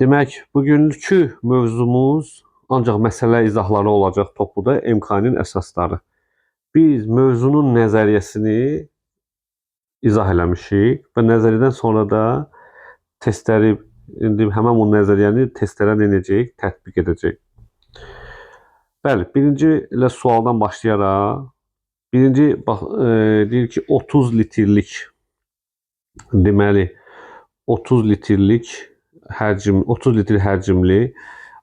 Demək, bugünkü mövzumuz ancaq məsələ izahları olacaq topluda MK-nin əsasları. Biz mövzunun nəzəriyyəsini izah eləmişik və nəzəriyyədən sonra da testləri, indi həmən bu nəzəriyyəni testlərə denəcəyik, tətbiq edəcəyik. Bəli, birinci ilə sualdan başlayaraq, birinci deyir ki, 30 litrlik, deməli, 30 litrlik həcm, 30 litr həcmli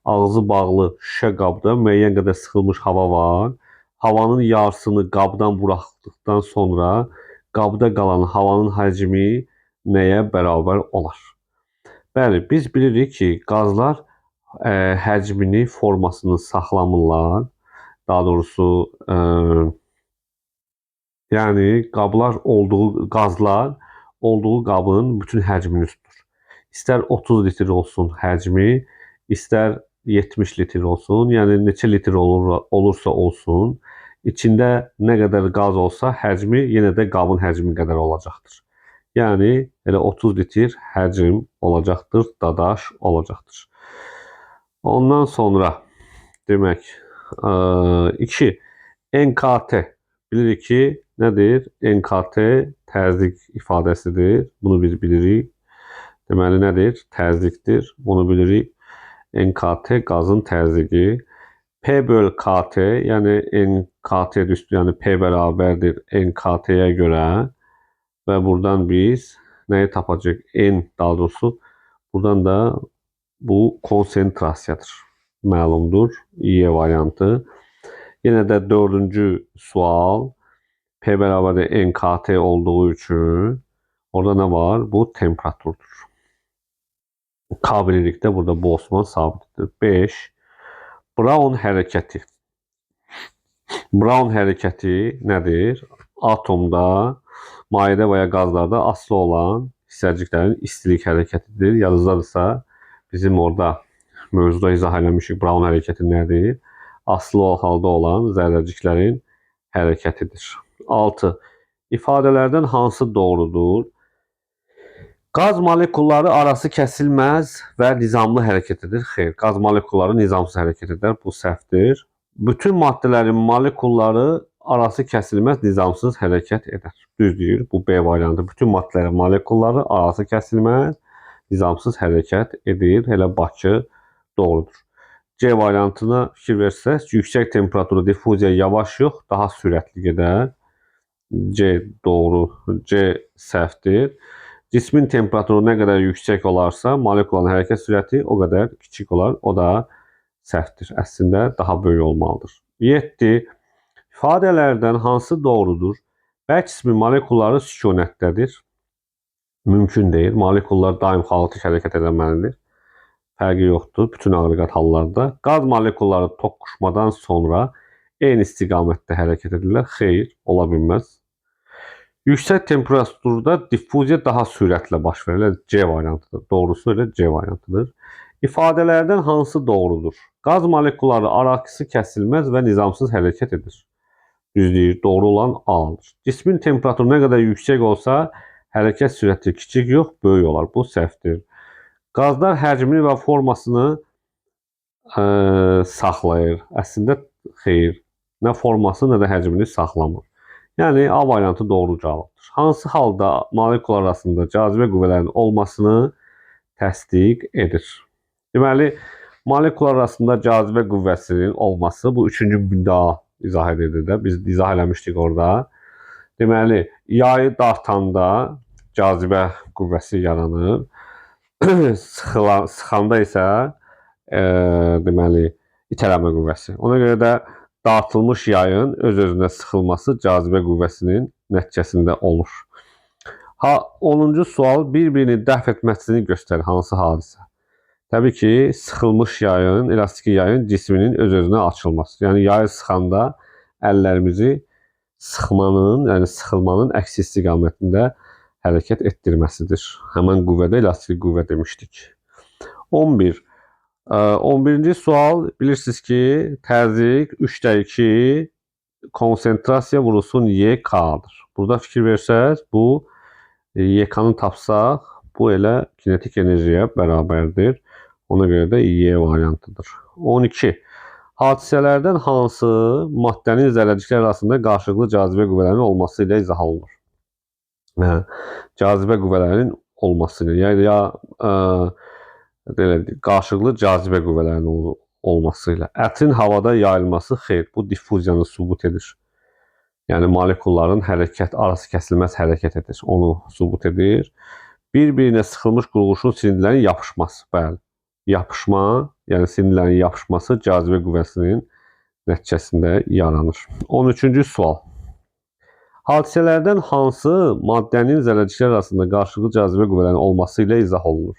ağzı bağlı şüşə qabda müəyyən qədər sıxılmış hava var. Havanın yarısını qabdan buraxdıqdan sonra qabda qalan havanın həcmi nəyə bərabər olar? Bəli, biz bilirik ki, qazlar həcmini, formasını saxlamırlar. Daha doğrusu, yəni qazlar olduğu qabın bütün həcmini tutur. İstər 30 litr olsun həcmi, istər 70 litr olsun, yəni neçə litr olursa olsun, içində nə qədər qaz olsa həcmi yenə də qabın həcmi qədər olacaqdır. Yəni elə 30 litr həcm olacaqdır, dadaş olacaqdır. Ondan sonra demək 2 NKT bilirik ki, nədir? NKT təzyiq ifadəsidir. Bunu biz bilirik. Deməli nədir? Təzyiqdir. Bunu bilirik. NKT qazın təzyiqi. P böl KT, yəni NKT üstü, yəni P bərabərdir NKT-yə görə və buradan biz nəyi tapacaq? N, daha doğrusu buradan da bu konsentrasiyadır. Məlumdur. Y variantı. Yenə də dördüncü sual. P bərabərdir NKT olduğu üçün orada nə var? Bu temperaturdur. K bililikdə burada Boltzmann sabitidir. 5. Brown hərəkəti. Brown hərəkəti nədir? Atomda, mayedə və ya qazlarda asılı olan hissəciklərin istilik hərəkətidir. Yadınızdadırsa, bizim orada mövzuda izah eləmişik. Brown hərəkəti nədir? Asılı halda olan zərrəciklərin hərəkətidir. 6. İfadələrdən hansı doğrudur? Qaz molekulları arası kəsilməz və nizamlı hərəkət edir. Xeyr, qaz molekulları nizamsız hərəkət edir. Bu səhvdir. Bütün maddələrin molekulları arası kəsilməz, nizamsız hərəkət edər. Düzdür, bu B variantı. Bütün maddələrin molekulları arası kəsilməz, nizamsız hərəkət edir. Elə Bakı doğrudur. C variantına fikir versəz, yüksək temperaturda diffuziya yavaş yox, daha sürətli gedər. C doğru, C səhvdir. Cismin temperaturu nə qədər yüksək olarsa, molekulanın hərəkət sürəti o qədər kiçik olar. O da səhvdir. Əslində daha böyük olmalıdır. 7. İfadələrdən hansı doğrudur? Bərk cismin molekulları sükunətdədir. Mümkün deyil. Molekullar daim xaotik hərəkət etməlidir. Fərqi yoxdur bütün aqreqat hallarda. Qaz molekulları toqquşmadan sonra eyni istiqamətdə hərəkət edirlər. Xeyr, ola bilməz. Yüksək temperaturda diffuziya daha sürətlə baş verir. C variantıdır. Doğrusu elə C variantıdır. İfadələrdən hansı doğrudur? Qaz molekulları arası kəsilməz və nizamsız hərəkət edir. Düzdür, doğru olan A-dır. Cismin temperaturu nə qədər yüksək olsa, hərəkət sürəti kiçik yox, böyük olar. Bu səhvdir. Qazlar həcmini və formasını saxlayır. Əslində xeyr, nə formasını, nə də həcmini saxlamır. Yəni A variantı doğru cavabdır. Hansı halda molekul arasında cazibə qüvvələrinin olmasını təsdiq edir? Deməli, molekul arasında cazibə qüvvəsinin olması bu üçüncü müddəa izah edir də. Biz izah eləmişdik orada. Deməli, yayı dartanda cazibə qüvvəsi yaranır. Sıxanda isə deməli, itələmə qüvvəsi. Ona görə də dartılmış yayın öz-özünə sıxılması cazibə qüvvəsinin nəticəsində olur. 10-cu sual bir-birini dəf etməsini göstərir. Hansı hadisə? Təbii ki, sıxılmış yayın, elastiki yayın cisminin öz-özünə açılması. Yəni, yayı sıxanda əllərimizi sıxmanın, yəni sıxılmanın əksi istiqamətində hərəkət etdirməsidir. Həmən qüvvədə elastik qüvvə demişdik. 11. 11-ci sual, bilirsiniz ki, təzyiq 3/2 konsentrasiya vurulsun YK-dır. Burada fikir versəz, bu YK-nı tapsaq, bu elə kinetik enerjiyə bərabərdir. Ona görə də Y variantıdır. 12. Hadisələrdən hansı maddənin zərrəciklər arasında qarşılıqlı cazibə qüvvələrinin olması ilə izah olunur? Cazibə qüvvələrinin olması ilə, qarşılıqlı cazibə qüvvələrinin olması ilə. Ətrin havada yayılması xeyr, bu diffuziyanı sübut edir. Yəni molekulların arası kəsilməz hərəkət edir, onu sübut edir. Bir-birinə sıxılmış qurğuşun silindirlərin yapışması, bəli. Yapışma, yəni silindirlərin yapışması cazibə qüvvəsinin nəticəsində yaranır. 13-cü sual. Hadisələrdən hansı maddənin zərrəciklər arasında qarşılıqlı cazibə qüvvələrinin olması ilə izah olunur?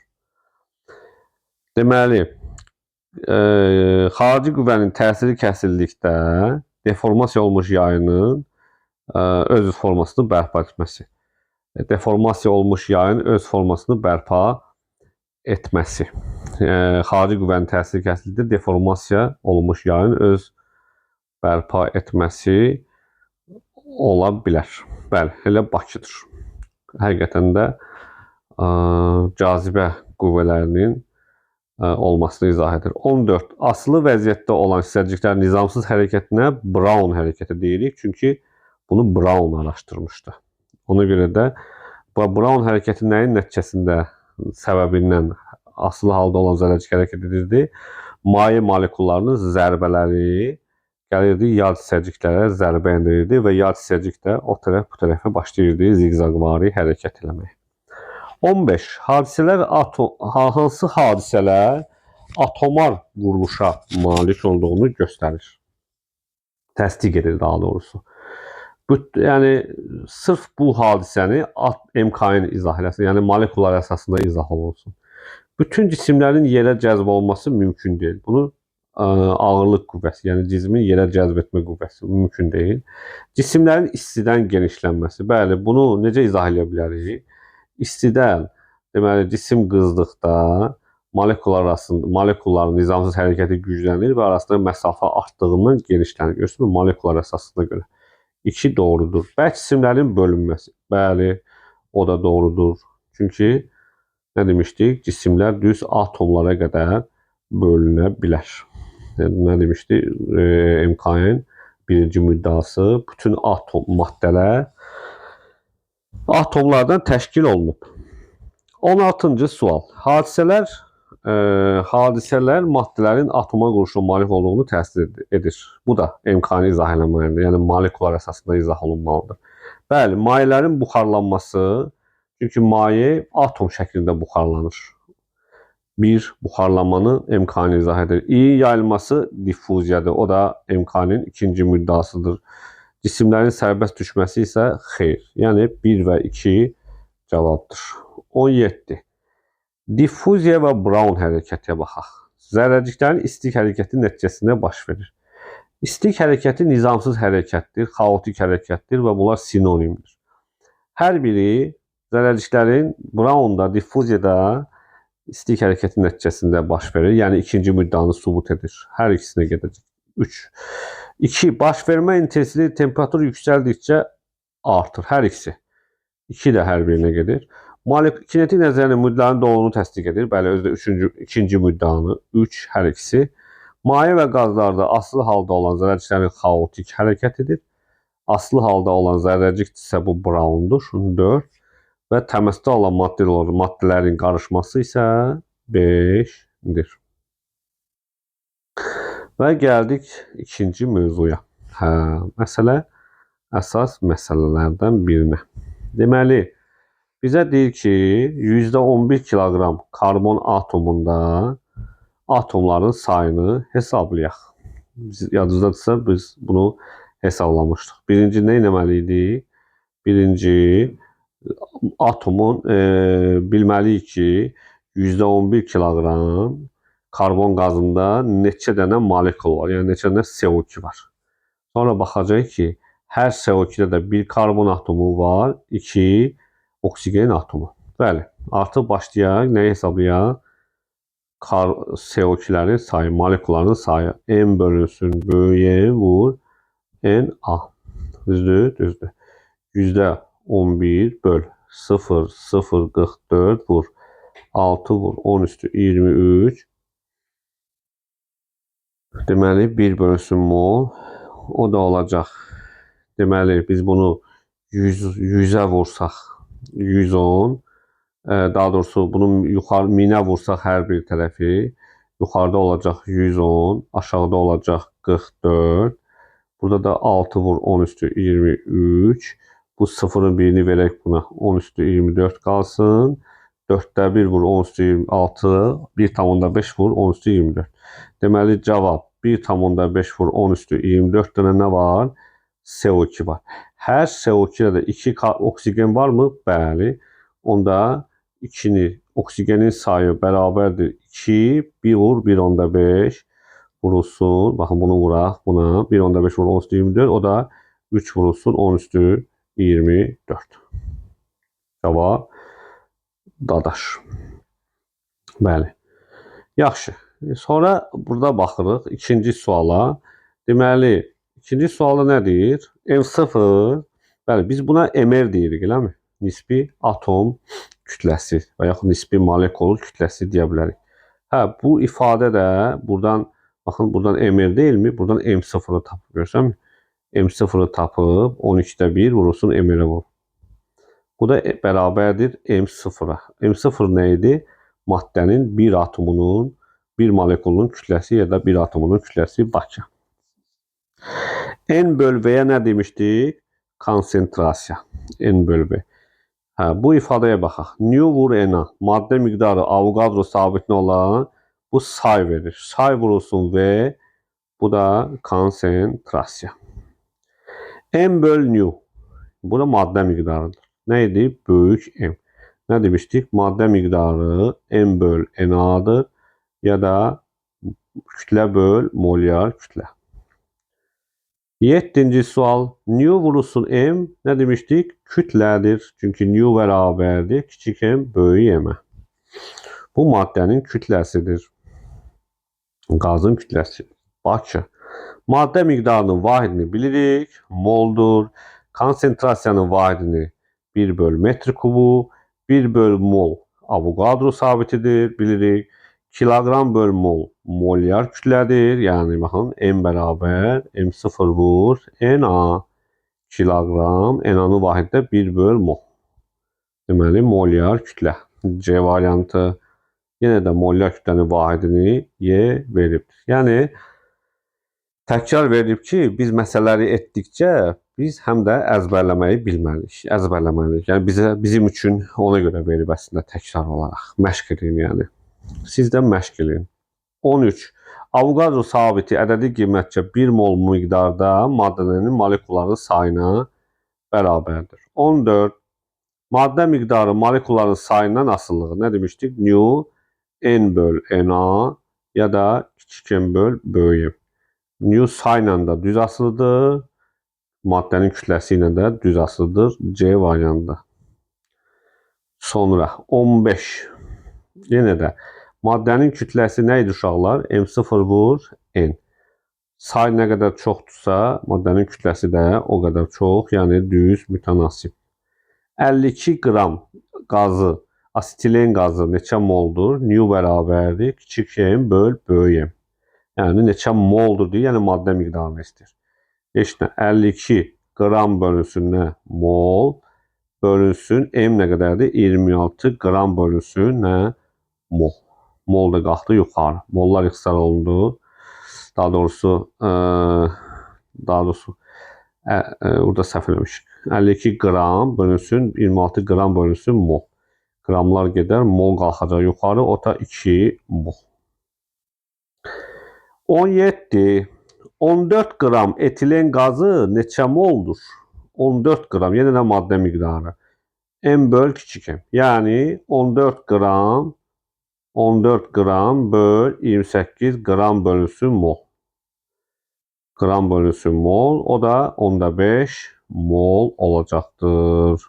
Deməli, xarici qüvvənin təsiri kəsildikdə deformasiya olmuş yayının öz formasını bərpa etməsi. Deformasiya olmuş yayın öz formasını bərpa etməsi. Xarici qüvvənin təsiri kəsildikdə deformasiya olmuş yayın öz bərpa etməsi ola bilər. Bəli, elə Bakıdır. Həqiqətən də cazibə qüvvələrinin olmasını izah edir. 14. Asılı vəziyyətdə olan hissəciklərin nizamsız hərəkətinə Brown hərəkəti deyirik. Çünki bunu Brown araşdırmışdı. Ona görə də bu Brown hərəkəti nəyin nəticəsində, səbəbindən asılı halda olan zərrəcik hərəkət edirdi? Maye molekullarının zərbələri gəlirdi yad hissəciklərə zərbə endirirdi və yad hissəcik də o tərəf bu tərəfə başlayırdı ziqzaqvari hərəkət eləməyə. 15. Hansı hadisələr atomar quruluşa malik olduğunu göstərir? Təsdiq edir daha doğrusu. Yəni sırf bu hadisəni MKN izah eləsin, yəni molekullar əsasında izah olunsun. Bütün cisimlərin yerə cəzb olması mümkün deyil. Bunu ağırlıq qüvvəsi, yəni cismin yerə cəzb etmə qüvvəsi mümkün deyil. Cisimlərin istidən genişlənməsi. Bəli, bunu necə izah edə bilərik? İstidən, deməli, cisim qızdıqda molekulların nizamsız hərəkəti güclənir və arasında məsafə artdığından genişlənir. Görürsünüz, molekullar əsasına görə. 2 doğrudur. Bərk cisimlərin bölünməsi. Bəli, o da doğrudur. Çünki nə demişdik? Cisimlər düz atomlara qədər bölünə bilər. Nə demişdik? MKN birinci müddəası bütün maddələr atomlardan təşkil olunub. 16-cı sual. Hadisələr maddələrin atoma quruluşuna malik olduğunu təsdiq edir. Bu da MKN izah eləməlidir. Yəni molekullar əsasında izah olunmalıdır. Bəli, mayələrin buxarlanması, çünki maye atom şəklində buxarlanır. Bir buxarlanmanı MKN izah edir. İyi yayılması diffuziyadır. O da MKN'in ikinci müddəasıdır. Cisimlərin sərbəst düşməsi isə xeyr. Yəni 1 və 2 cavabdır. 17. Diffuziya və Brown hərəkətiyə baxaq. Zərrəciklərin istilik hərəkəti nəticəsində baş verir. İstilik hərəkəti nizamsız hərəkətdir, xaotik hərəkətdir və bunlar sinonimdir. Hər biri zərrəciklərin Brownda, diffuziyada istilik hərəkəti nəticəsində baş verir. Yəni ikinci müddəanı sübut edir. Hər ikisinə gedəcək. 3. 2. Baş vermə intensivliyi temperatur yüksəldikcə artır. Hər ikisi. 2 də hər birinə gedir. Kinetik nəzərinin müddəanın doğruluğunu təsdiq edir. Bəli, özü də ikinci müddəanı. 3 hər ikisi. Maye və qazlarda asılı halda olan zərrəciklərin xaotik hərəkət edir. Asılı halda olan zərrəcik isə bu Browndur. 4. Və təmasda olan maddələrin qarışması isə 5-dir. Və gəldik ikinci mövzuya. Məsələ əsas məsələlərdən birinə. Deməli, bizə deyir ki, %11 kiloqram karbon atomunda atomların sayını hesablayaq. Yadınızdadırsa biz bunu hesablamışdıq. Birinci nə etməli idik? Birinci atomun bilməliyik ki, %11 kiloqram karbon qazında neçə dənə molekul var, yəni neçə dənə CO2 var. Sonra baxacaq ki, hər CO2-də də bir karbon atomu var, 2 oksigen atomu. Bəli, artıq başlayaq, nəyi hesablayaq? CO2-lərin sayı, molekulların sayı. M bölünsün, böyüyə vur, NA. Düzdür? Düzdür. %11 böl 0,044 vur. 6 vur. 10 üstü 23 Deməli 1 bölünsün mol. O da olacaq. Deməli biz bunu 100'ə vursaq 110. Daha doğrusu bunun yuxarı 1000'ə vursaq hər bir tərəfi yuxarıda olacaq 110, aşağıda olacaq 44. Burada da 6 vur 10 üstü 23. Bu sıfırın birini verək buna 10 üstü 24 qalsın. 4'də 1 vur 10 üstü 26, 1,5 vur 10 üstü 24. Deməli cavab 1,5 vur 10 üstü 24 dənə nə var? CO2 var. Hər CO2'də də 2 oksigen var mı? Bəli. Onda 2'ni oksigenin sayı bərabərdir 2, 1 vur 1,5 vurulsun. Baxın bunu vuraq buna. 1,5 vur 10 üstü 24. O da 3 vurulsun 10 üstü 24. Cavab Dadaş. Bəli. Yaxşı. Sonra burada baxırıq ikinci suala. Deməli, ikinci sualda nədir? M0. Bəli, biz buna MR deyirik, eləmi? Nisbi atom kütləsi və yaxud nisbi molekul kütləsi deyə bilərik. Hə, bu ifadə də buradan, baxın, buradan MR deyilmi? Buradan M0'ı tapıb, görürsən mi? M0'ı tapıb 12'də 1 vurulsun MR-ə vur. Bu da bərabərdir M0'a. M0 nə idi? Maddənin bir atomunun, bir molekulunun kütləsi ya da bir atomunun kütləsi Bakı. N böl V-yə nə demişdik? Konsentrasiya. N böl V. Hə, bu ifadəyə baxaq. Nu vur N-a. Maddə miqdarı Avogadro sabitinə olan bu say verir. Say vurulsun V. Bu da konsentrasiya. M böl nu. Bu da maddə miqdarıdır. Nə idi? Böyük M. Nə demişdik? Maddə miqdarı M böl NA-dır ya da kütlə böl molyar kütlə. 7-ci sual. Nu vurulsun M nə demişdik? Kütlədir. Çünki nu bərabərdir kiçik M böyük M-ə. Bu maddənin kütləsidir. Qazın kütləsi. Bakı. Maddə miqdarının vahidini bilirik. Moldur. Konsentrasiyanın vahidini 1 böl metr kubu, 1 böl mol Avogadro sabitidir, bilirik. Kilogram böl mol molyar kütlədir. Yəni baxın M bərabər M0 vur Na. Kilogram, Na'nın vahidi də 1 böl mol. Deməli molyar kütlə. C variantı. Yenə də molyar kütlənin vahidini Y veribdir. Yəni təkrar verib ki, biz məsələləri etdikcə biz həm də əzbərləməyi bilməliyik, əzbərləməliyik. Yəni bizim üçün ona görə verib əslində təkrar olaraq. Məşq edin yəni. Siz də məşq edin. 13. Avogadro sabiti ədədi qiymətcə 1 mol miqdarda maddənin molekulların sayına bərabərdir. 14. Maddə miqdarı molekulların sayından asılılığı nə demişdik? Nu N böl Na ya da kiçik M böl böyük M. Nu sayla da düz asılıdır. Maddənin kütləsi ilə də düz asılıdır. C variantında. Sonra 15. Yenə də maddənin kütləsi nə idi uşaqlar? M0 vur N. Say nə qədər çoxdursa, maddənin kütləsi də o qədər çox, yəni düz mütənasib. 52 qram qazı, asetilen qazı neçə moldur? Nu bərabərdir kiçik M böl böyük M. Yəni neçə moldur deyir, yəni maddə miqdarını istəyir. Heç nə, 52 qram bölünsün nə? Mol bölünsün M nə qədərdir? 26 qram bölünsün nə? Mol. Mol da qalxdı yuxarı. Mollar ixtisar olundu. Daha doğrusu burada səhv eləmişik. 52 qram bölünsün 26 qram bölünsün mol. Qramlar gedər, mol qalxacaq yuxarı, o da 2 mol. 17. 14 qram etilen qazı neçə moldur? 14 qram, yenə də maddə miqdarı. M böl kiçik M. Yəni 14 qram böl 28 qram bölünsün mol. Qram bölünsün mol, o da 5 mol olacaqdır.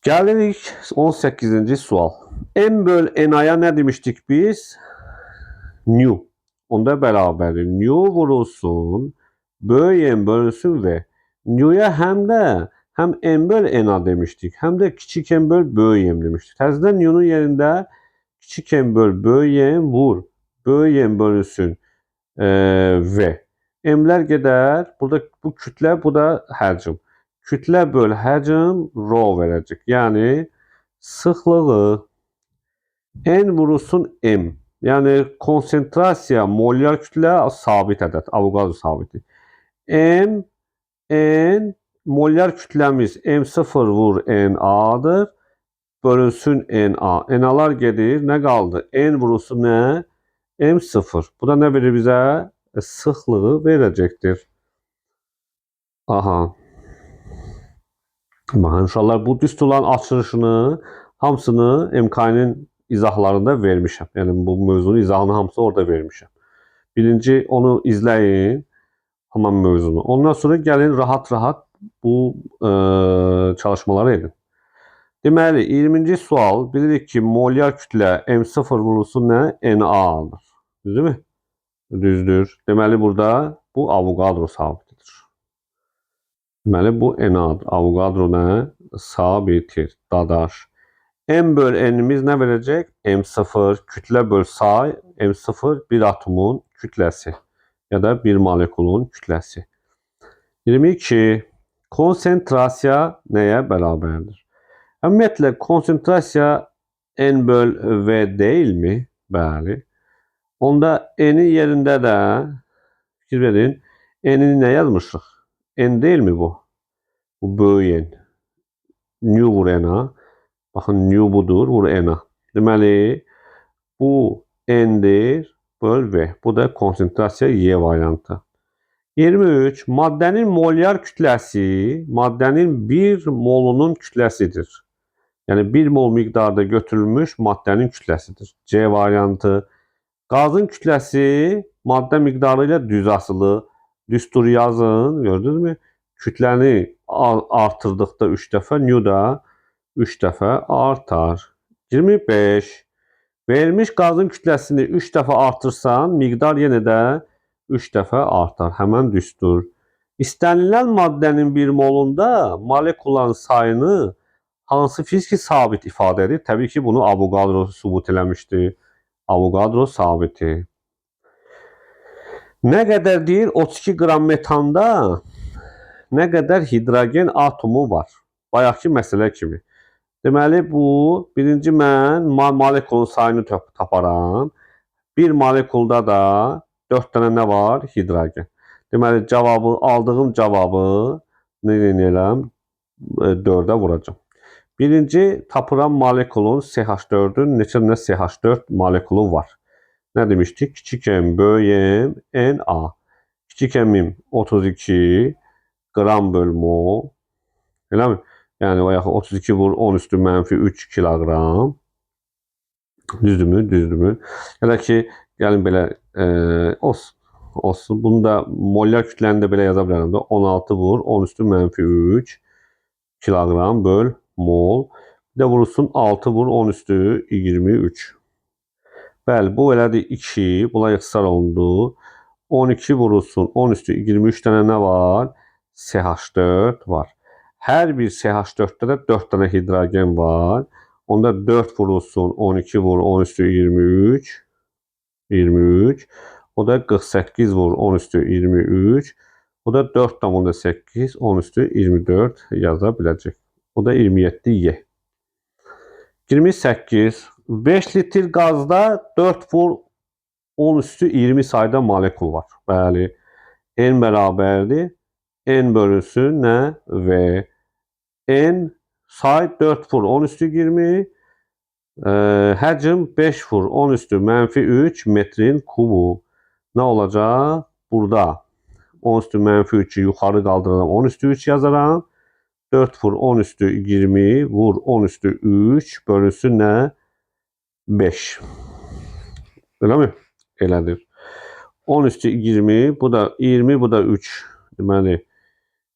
Gəlirik 18-ci sual. M böl NA-ya nə demişdik biz? Nu. Onda bərabərdir. Nu vurulsun, böyük M bölünsün V. Nu'ya həm M böl NA demişdik, həm də kiçik M böl böyük M demişdik. Təzədən Nu'nun yerində kiçik M böl böyük M vur böyük M bölünsün V. M'lər gedər. Burada bu kütlə, bu da həcm. Kütlə böl həcm rho verəcək. Yəni sıxlığı N vurulsun M. Yəni konsentrasiya, molyar kütlə sabit ədəd, Avogadro sabiti. M, N, molyar kütləmiz M0 vur NA-dır. Bölünsün NA. NA-lar gedir. Nə qaldı? N vurulsun nə? M0. Bu da nə verir bizə? Sıxlığı verəcəkdir. Aha. Baxın, uşaqlar, bu düsturların açılışını, hamısını MK'nin izahlarında vermişəm. Yəni bu mövzunun izahını hamısı orada vermişəm. Birinci onu izləyin, haman mövzunu. Ondan sonra gəlin rahat-rahat bu çalışmaları edin. Deməli, 20-ci sual bilirik ki, molyar kütlə M0 vurulsun nə? NA-dır. Düzdürmü? Düzdür. Deməli, burada bu Avogadro sabitidir. Deməli, bu NA-dır. Avogadro nə? Sabitdir. Dadaş. M böl N'imiz nə verəcək? M0 kütlə böl say. M0 bir atomun kütləsi ya da bir molekulun kütləsi. 22. Konsentrasiya nəyə bərabərdir? Ümumiyyətlə, konsentrasiya N böl V deyilmi? Bəli. Onda N'in yerində də fikir verin. N'ini nə yazmışıq? N deyilmi bu? Bu böyük N. Nu vur N'ə. Baxın, nu budur, vur N'ə. Deməli, bu N'dir, böl V. Bu da konsentrasiya Y variantı. 23. Maddənin molyar kütləsi, maddənin 1 molunun kütləsidir. Yəni 1 mol miqdarda götürülmüş maddənin kütləsidir. C variantı. Qazın kütləsi maddə miqdarı ilə düz asılı. Düstur yazın, gördünüzmü? Kütləni artırdıqda 3 dəfə, nu da 3 dəfə artar. 25. Verilmiş qazın kütləsini 3 dəfə artırsan, miqdar yenə də 3 dəfə artar. Həmən düstur. İstənilən maddənin 1 molunda molekulların sayını hansı fiziki sabit ifadə edir? Təbii ki, bunu Avogadro sübut eləmişdir. Avogadro sabiti. Nə qədər deyir? 32 qram metanda nə qədər hidrogen atomu var? Bayaqki məsələ kimi. Deməli, bu birinci mən molekulun sayını taparam. Bir molekulda da 4 dənə nə var? Hidrogen. Deməli, aldığım cavabı nə edəcəm? 4-ə vuracam. Birinci tapıram molekulun CH4-ün neçə dənə CH4 molekulu var. Nə demişdik? Kiçik M, böyük M, Na. Kiçik M-im 32 qram böl mol. Eləmi? Yəni o yaxı 32 vur 10 üstü mənfi 3 kiloqram. Düzdürmü? Düzdürmü? Elə ki, gəlin belə olsun. Olsun. Bunu da molyar kütləni də belə yaza bilərəm də. 16 vur 10 üstü mənfi 3 kiloqram böl mol. Bir də vurulsun 6 vur 10 üstü 23. Bəli, bu elədir 2. Bunlar ixtisar olundu. 12 vurulsun 10 üstü 23 dənə nə var? CH4 var. Hər bir CH4-də də 4 dənə hidrogen var. Onda 4 vurulsun 12 vur 10 üstü 23. 23. O da 48 vur 10 üstü 23. O da 4,8 10 üstü 24 yaza biləcək. O da 27 Y. 28. 5 litr qazda 4 vur 10 üstü 20 sayda molekul var. Bəli. N bərabərdir. N bölünsün nə? V. N say 4 vur 10 üstü 20. Həcm 5 vur 10 üstü mənfi 3 metrin kubu. Nə olacaq? Burada 10 üstü mənfi 3'ü yuxarı qaldıraram. 10 üstü 3 yazaram. 4 vur 10 üstü 20 vur 10 üstü 3 bölünsün nə? 5. Öyle mi? Elədir. 10 üstü 20, bu da 20, bu da 3. Deməli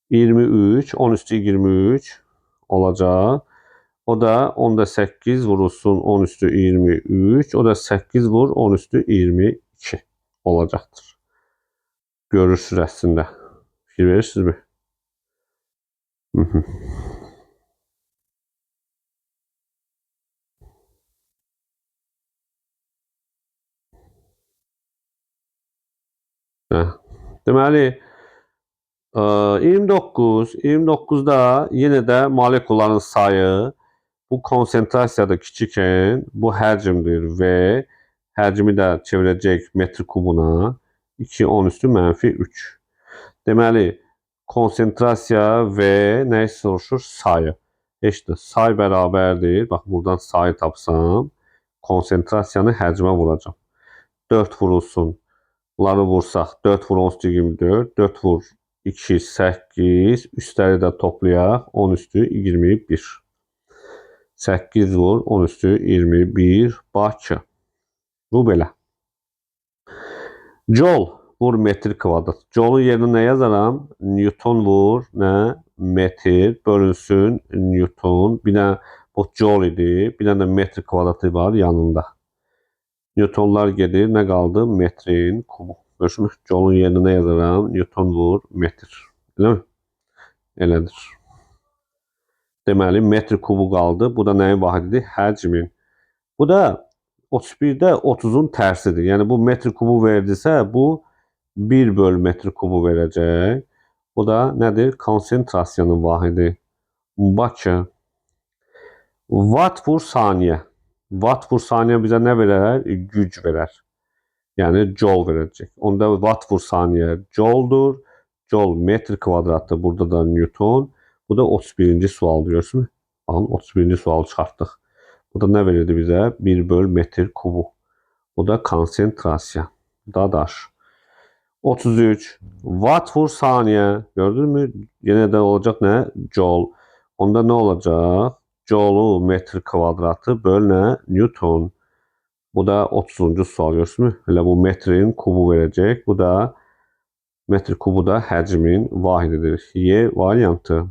23, 10 üstü 23 olacaq. O da 10'da 8 vurulsun 10 üstü 23. O da 8 vur 10 üstü 22 olacaktır. Görürsünüz aslında. Fikir verirsiniz mi? Hı hı. Hə. Deməli, 29-da yenə də molekulların sayı bu konsentrasiyada kiçikən bu həcmdir və həcmi də çevirəcək metr kubuna 2 10 üstü mənfi 3. Deməli, konsentrasiya və nəyi soruşur? Sayı. Eşitdin, say bərabərdir. Bax, buradan sayı tapsam, konsentrasiyanı həcmə vuracam. 4 vurulsun. Bunları vursaq, 4 vur 10 üstü 24, 4 vur 2, 8, üstləri də toplayaq, 10 üstü 21. 8 vur 10 üstü 21, Bakı. Bu belə. Joule vur metr kvadrat. Joule'un yerinə nə yazaram? Newton vur, nə? Metr bölünsün Newton. Bir dənə bu Joule idi, bir dənə də metr kvadratı var yanında. Newtonlar gedir, nə qaldı? Metrin kubu. Görürsünüz, Joule'un yerinə nə yazaram? Newton vur metr. Elə mi? Elədir. Deməli, metr kubu qaldı. Bu da nəyin vahididir? Həcmin. Bu da 31-də 30-un tərsidir. Yəni, bu metr kubu verdisə, bu 1 bölü metr kubu verəcək. Bu da nədir? Konsentrasiyanın vahidi. Bakı. Watt vur saniyə. Watt vur saniyə bizə nə verər? Güc verər. Yəni, joule verəcək. Onda watt vur saniyə joule'dur. Joule metr kvadratdır. Burada da Newton. Bu da 31-ci sualdır. Görürsünüz? Baxın, 31-ci sualı çıxartdıq. Bu da nə verirdi bizə? 1 böl metr kubu. Bu da konsentrasiya. Dadaş. 33. Watt vur saniyə. Gördünmü? Yenə də olacaq nə? Joule. Onda nə olacaq? Joule'u metr kvadratı böl nə? Newton. Bu da 30-cu sual. Görürsünüz? Elə bu metrin kubu verəcək. Bu da metr kubu da həcmin vahididir. Y variantı.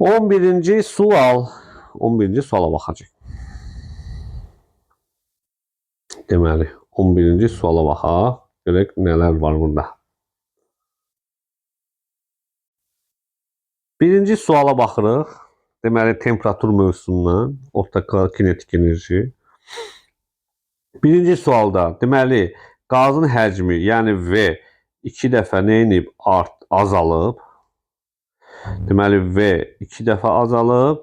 11-ci sual. 11-ci suala baxacaq. Deməli, 11-ci suala baxaq. Görək nələr var burada. Birinci suala baxırıq. Deməli, temperatur mövzusundan, orta kinetik enerji. Birinci sualda, deməli, qazın həcmi, yəni V 2 dəfə nə edib? Azalıb. Deməli, V 2 dəfə azalıb.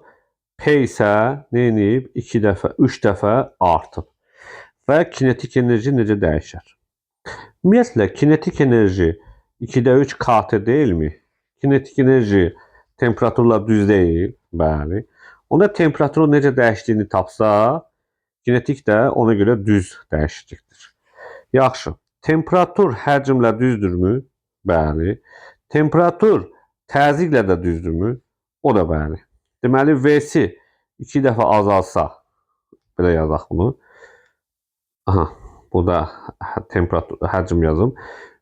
P isə nə edib? 2 dəfə, 3 dəfə artıb. Və kinetik enerji necə dəyişər? Ümumiyyətlə, kinetik enerji 2-də 3 KT deyilmi? Kinetik enerji temperaturla düz deyil. Bəli. Onda temperaturu necə dəyişdiyini tapsa, kinetik də ona görə düz dəyişəcəkdir. Yaxşı. Temperatur həcmlə düzdürmü? Bəli. Temperatur təzyiqlə də düzdürmü? O da bəli. Deməli, V-si 2 dəfə azalsa, belə yazaq bunu. Aha, bu da temperatur, həcm yazım.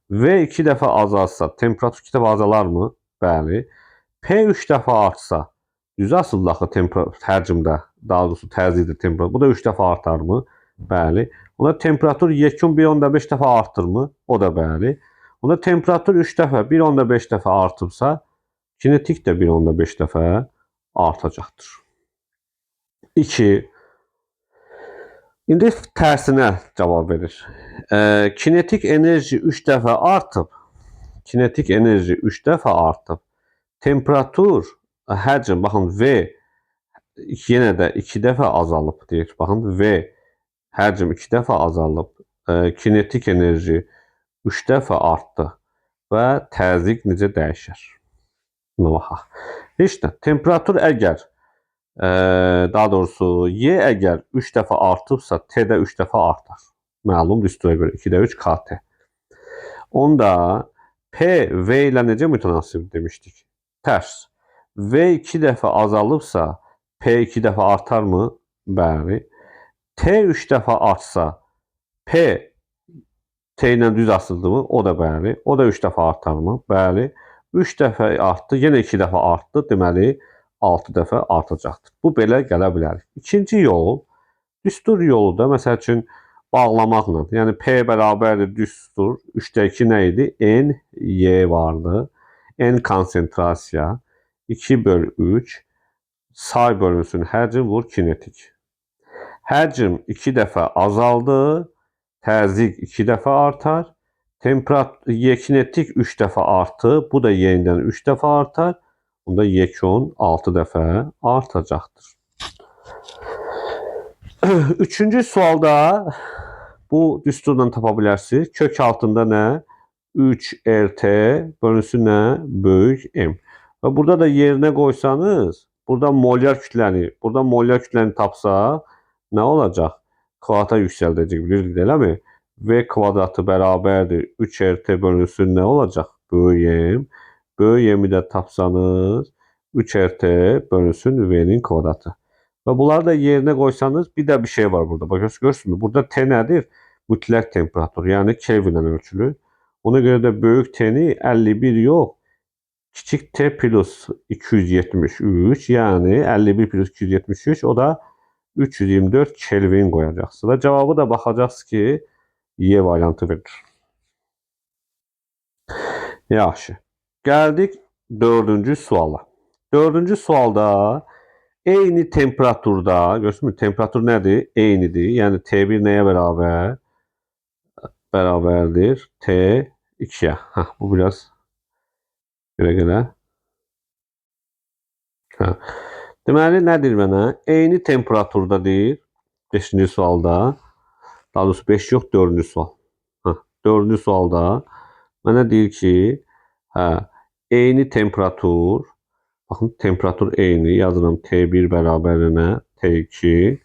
V 2 dəfə azalsa, temperatur 2 dəfə azalarmı? Bəli. P 3 dəfə artsa, düz asıldı axı həcmdə, daha doğrusu təzyiqdə temperatur. Bu da 3 dəfə artarmı? Bəli. Onda temperatur yekun 1.5 dəfə artırmı? O da bəli. Onda temperatur 3 dəfə 1.5 dəfə artıbsa, kinetik də 1.5 dəfə artacaqdır. 2. İndi tərsinə cavab verir. Kinetik enerji 3 dəfə artıb. Kinetik enerji 3 dəfə artıb. Temperatur, həcm, baxın, V yenə də 2 dəfə azalıb deyir. Baxın, V həcm 2 dəfə azalıb. Kinetik enerji 3 dəfə artdı. Və təzyiq necə dəyişər? Buna baxaq. Heç nə. Temperatur əgər, daha doğrusu, Y əgər 3 dəfə artıbsa, T də 3 dəfə artar. Məlum düstura görə 2-də 3 KT. Onda P, V ilə necə mütənasib demişdik? Tərs. V 2 dəfə azalıbsa, P 2 dəfə artarmı? Bəli. T 3 dəfə artsa, P T ilə düz asıldı mı? O da bəli. O da 3 dəfə artarmı? Bəli. 3 dəfə artdı, yenə 2 dəfə artdı. Deməli, 6 dəfə artacaqdır. Bu belə gələ bilər. İkinci yol, düstur yolu da, məsəl üçün, bağlamaqla. Yəni, P bərabərdir düstur. 3-də 2 nə idi? N, Y vardı. N konsentrasiya. 2 böl 3. Say bölünsün həcm vur kinetik. Həcm 2 dəfə azaldı. Təzyiq 2 dəfə artar. Kinetik 3 dəfə artı. Bu da yenidən 3 dəfə artar. Bunda yekun 6 dəfə artacaqdır. Üçüncü sualda bu düsturla tapa bilərsiniz. Kök altında nə? 3RT bölünsün nə? Böyük M. Və burada da yerinə qoysanız, burada molyar kütləni tapsaq, nə olacaq? Kvadrata yüksəldəcək, bilirsiniz, eləmi? V kvadratı bərabərdir 3RT bölünsün nə olacaq? Böyük M. Böyük M-i də tapsanız, 3RT bölünsün V-nin kvadratı. Və bunları da yerinə qoysanız, bir də bir şey var burada. Görürsünüz, burada T nədir? Mütləq temperatur, yəni Kelvinlə ölçülür. Ona görə də böyük T-ni 51 yox, kiçik T plus 273, yəni 51 plus 273, o da 324 Kelvin qoyacaqsınız. Və cavabı da baxacaqsınız ki, Y variantı verir. Yaxşı. Gəldik 4-cü suala. 4-cü sualda eyni temperaturda, görürsünüz, temperatur nədir? Eynidir. Yəni T1 nəyə bərabər? Bərabərdir T2-yə. Bu biraz görə. Deməli, nədir mənə? Eyni temperaturdadır. 5-ci sualda. Daha doğrusu 5 yox, 4-cü sual. 4-cü sualda mənə deyir ki, eyni temperatur, baxın, temperatur eyni, yazıram T1 bərabərinə T2,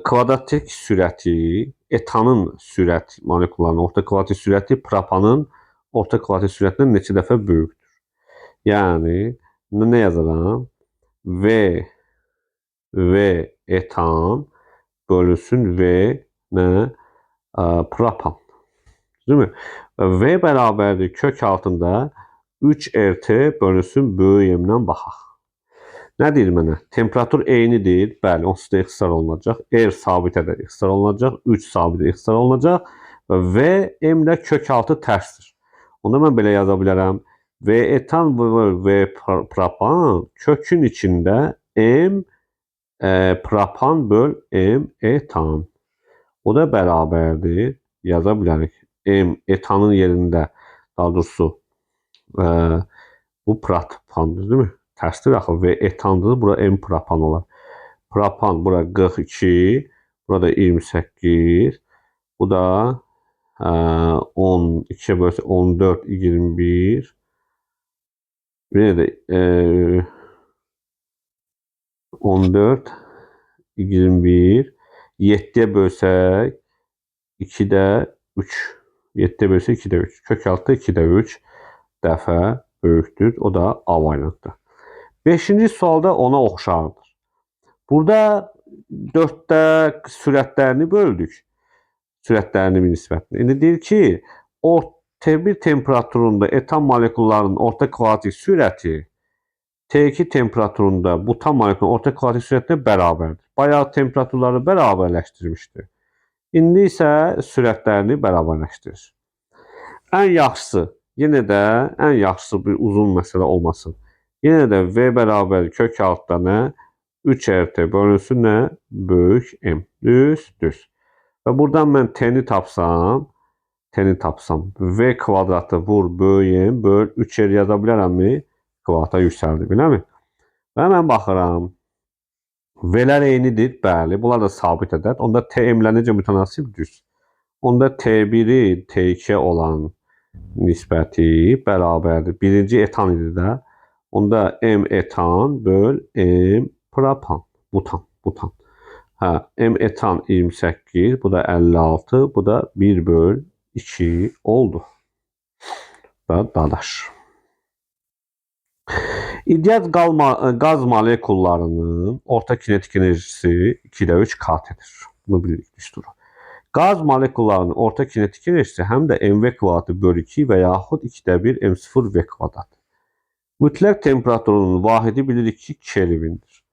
kvadratik sürəti, etanın sürət molekullarının orta kvadratik sürəti propanın orta kvadratik sürətindən neçə dəfə böyükdür. Yəni, nə yazaram? V etan bölünsün V nə? Propan. Değil mi? V bərabərdir kök altında 3RT bölünsün böyük M-dən baxaq. Nə deyir mənə? Temperatur eynidir. Bəli, onsuz da ixtisar olunacaq. R sabitə də ixtisar olunacaq. 3 sabitə ixtisar olunacaq. Və M ilə kök altı tərsdir. Onda mən belə yaza bilərəm. V etan bölü V propan kökün içində M propan böl M etan. O da bərabərdir. Yaza bilərik. M etanın yerində, daha doğrusu bu propandır, değil mi? Tərsdir axı. V etandır. Bura M propan olar. Propan bura 42. Burada 28. Bu da 12'ye bölse 14, 21. Yine de 14, 21. 7'ye bölsək 2'də 3. 7'ye bölsək 2'də 3. Kök altı 2'də 3 dəfə böyükdür. O da A variantdır. 5-ci sualda ona oxşardır. Burada 4'də sürətlərini böldük. Sürətlərini bir nisbətini. İndi deyir ki, T1 temperaturunda etan molekullarının orta kvadratik sürəti T2 temperaturunda butan molekulların orta kvadratik sürətinə bərabərdir. Bayağı temperaturları bərabərləşdirmişdir. İndi isə sürətlərini bərabərləşdirir. Ən yaxşısı, yenə də ən yaxşısı bir uzun məsələ olmasın. Yenə də V bərabər kök altda nə? 3RT bölünsün nə? Böyük M. Düz. Və buradan mən T-ni tapsam, V kvadratı vur böyük M böl 3R yaza bilərəmmi? Kvadrata yüksəldi, biləmi? Və mən baxıram. V-lər eynidir, bəli. Bunlar da sabit ədəd. Onda T-M-lə necə mütənasib? Düz. Onda T1-i T2-yə olan nisbəti bərabərdir. Birinci etan idi də. Onda M etan böl M propan. Butan. M etan 28, bu da 56, bu da 1 böl 2 oldu. Da dadaş. İdeal qaz molekullarının orta kinetik enerjisi 2'də 3 kat-dir. Bunu bilirik düsturu. Qaz molekullarının orta kinetik enerjisi həm də mv kvadratı bölü 2 və yaxud 2'də 1 m0 v kvadrat. Mütləq temperaturunun vahidi bilirik ki, Kelvindir.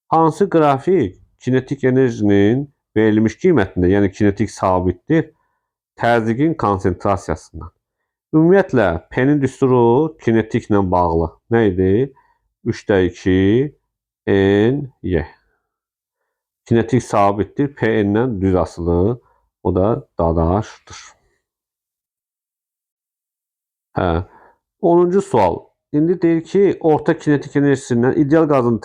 Hansı qrafik kinetik enerjinin verilmiş qiymətində, yəni kinetik sabitdir, təzyiqin konsentrasiyasından. Ümumiyyətlə, P-nin düsturu kinetiklə bağlı. Nə idi? 3'də 2 N Y. Kinetik sabitdir. P N'dən düz asılı. O da Dadaşdır. Hə. 10-cu sual. İndi deyir ki, orta kinetik enerjisindən ideal qazın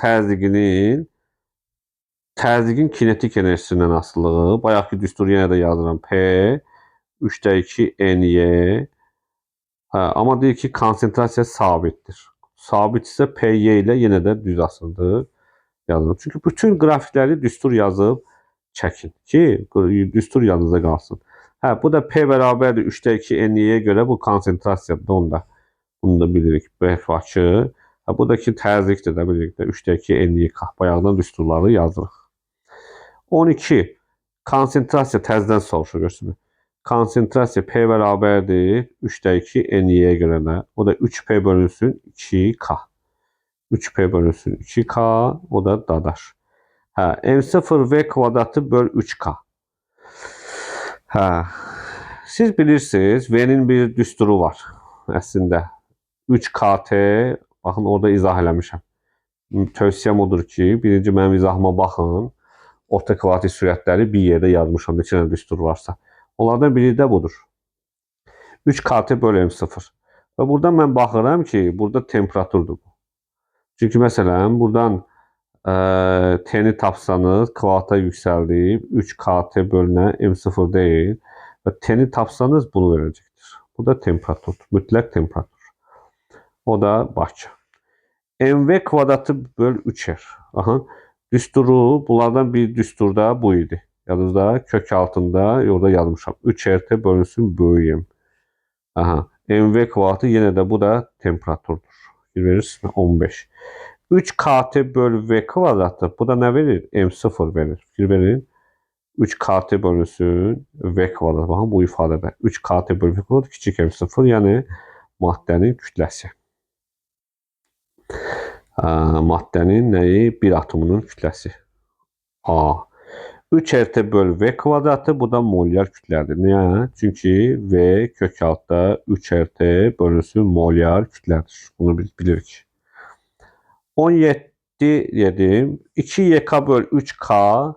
təzyiqin kinetik enerjisindən asılılığı. Bayaqki düsturu yenə də yazıram. P 3/2 NY. Hə, amma deyir ki, konsentrasiya sabitdir. Sabit isə PY ilə yenə də düz asıldır. Yazılır. Çünki bütün qrafikləri düstur yazıb çəkin ki, düstur yadınızda qalsın. Hə, bu da P bərabərdir 3/2 NY-yə görə bu konsentrasiyadır onda. Bunu da bilirik. B fakı. Ha, buradakı təzyiqdir də bilirik də. 3/2 NY-K. Bayaqdan düsturları yazırıq. 12. Konsentrasiya təzədən soruşur. Görürsünüz. Konsentrasiya P bərabərdir 3/2 NY-yə görə də. O da 3P bölünsün 2K. 3P bölünsün 2K. O da dadaş. Hə, M0 V kvadratı böl 3K. Hə, siz bilirsiniz, V'nin bir düsturu var əslində. 3KT, baxın orada izah eləmişəm. Tövsiyəm odur ki, birinci mənim izahıma baxın. Orta kvadratik sürətləri bir yerdə yazmışam, neçə dənə düstur varsa. Onlardan biri də budur. 3KT böl M0. Və buradan mən baxıram ki, burada temperaturdur bu. Çünki məsələn, buradan T-ni tapsanız, kvadrata yüksəldib 3KT bölünə M0 deyil. Və T-ni tapsanız bunu verəcəkdir. Bu da temperaturdur, mütləq temperatur. O da Bakı. MV kvadratı böl 3R. Aha. Düsturu, bunlardan bir düsturda bu idi. Yadınızda kök altında orada yazmışam. 3RT bölünsün böyüyüm. Aha. MV kvadratı yenə də bu da temperaturdur. Verirsiniz 15. 3KT böl V kvadratı. Bu da nə verir? M0 verir. Fikir verin. 3KT bölünsün V kvadratı. Baxın bu ifadədə. 3KT böl V kvadratı kiçik M0. Yəni maddənin kütləsi. Maddənin nəyi? Bir atomunun kütləsi. A. 3RT böl V kvadratı, bu da molyar kütlədir. Niyə? Çünki V kök altda 3RT bölünsün molyar kütlədir. Bunu biz bilirik. 17 dedim. 2YK böl 3K,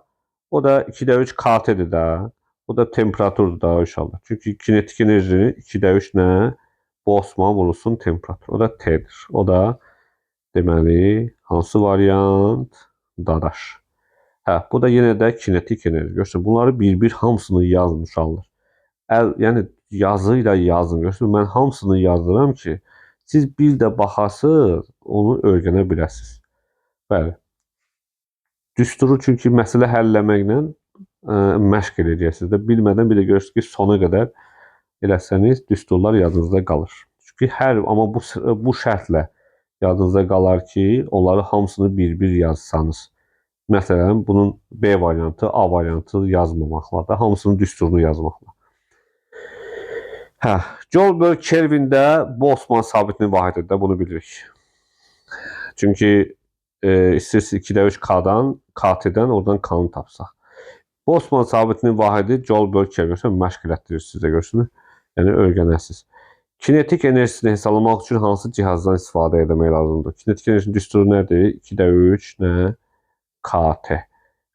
o da 2'də 3 KT'dir də. O da temperaturdur da inşallah. Çünki kinetik enerjinin 2'də 3 nə? Bosman vurulsun temperatur. O da T'dir. O da deməli, hansı variant? Dadaş. Hə, bu da yenə də kinetik enerji. Görürsünüz, bunları bir-bir hamısını yazın uşaqlar. Yəni yazı ilə yazın. Görürsünüz, mən hamısını yazıram ki, siz bir də baxasınız, onu öyrənə biləsiniz. Bəli. Düsturu çünki məsələ həll etməklə məşq edəcəksiniz də. Bilmədən bir də görürsünüz ki, sona qədər eləsəniz, düsturlar yadınızda qalır. Çünki amma bu şərtlə yadınızda qalar ki, onları hamısını bir-bir yazsanız. Məsələn, bunun B variantı, A variantı yazmamaqla da, hamısının düsturunu yazmaqla. Hə, Joule böl Kelvində Boltzmann sabitinin vahididir də, bunu bilirik. Çünki istəyirsiniz 2'də 3 K-dan, KT-dən oradan K-nı tapsaq. Boltzmann sabitinin vahidi Joule böl Kelvin. Məşq elətdirir sizə, görürsünüz. Yəni öyrənəsiniz. Kinetik enerjisini hesablamaq üçün hansı cihazdan istifadə etmək lazımdır? Kinetik enerjinin düsturu nədir? 2'də 3 nə? KT.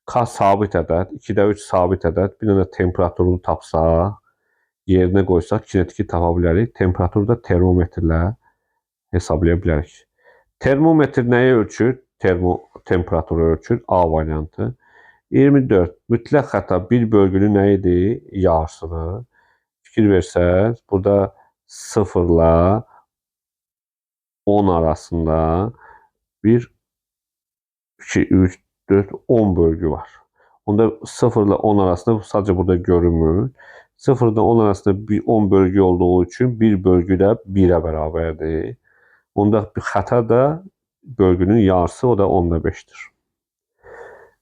K sabit ədəd, 2'də 3 sabit ədəd. Bir dənə temperaturunu tapsaq, yerinə qoysaq kinetiki tapa bilərik. Temperaturu da termometrlə hesablaya bilərik. Termometr nəyi ölçür? Temperaturu ölçür. A variantı. 24. Mütləq xəta bir bölgünün nə idi? Yarısıdır. Fikir versəz, burada 0 ilə 10 arasında 1, 2, 3, 4, 10 bölgü var. Onda 0 ilə 10 arasında sadəcə burada görünmür. 0 ilə 10 arasında 10 bölgü olduğu üçün bir bölgü də 1'ə bərabərdir. Onda bir xəta da bölgünün yarısı, o da 10'da 5'dir.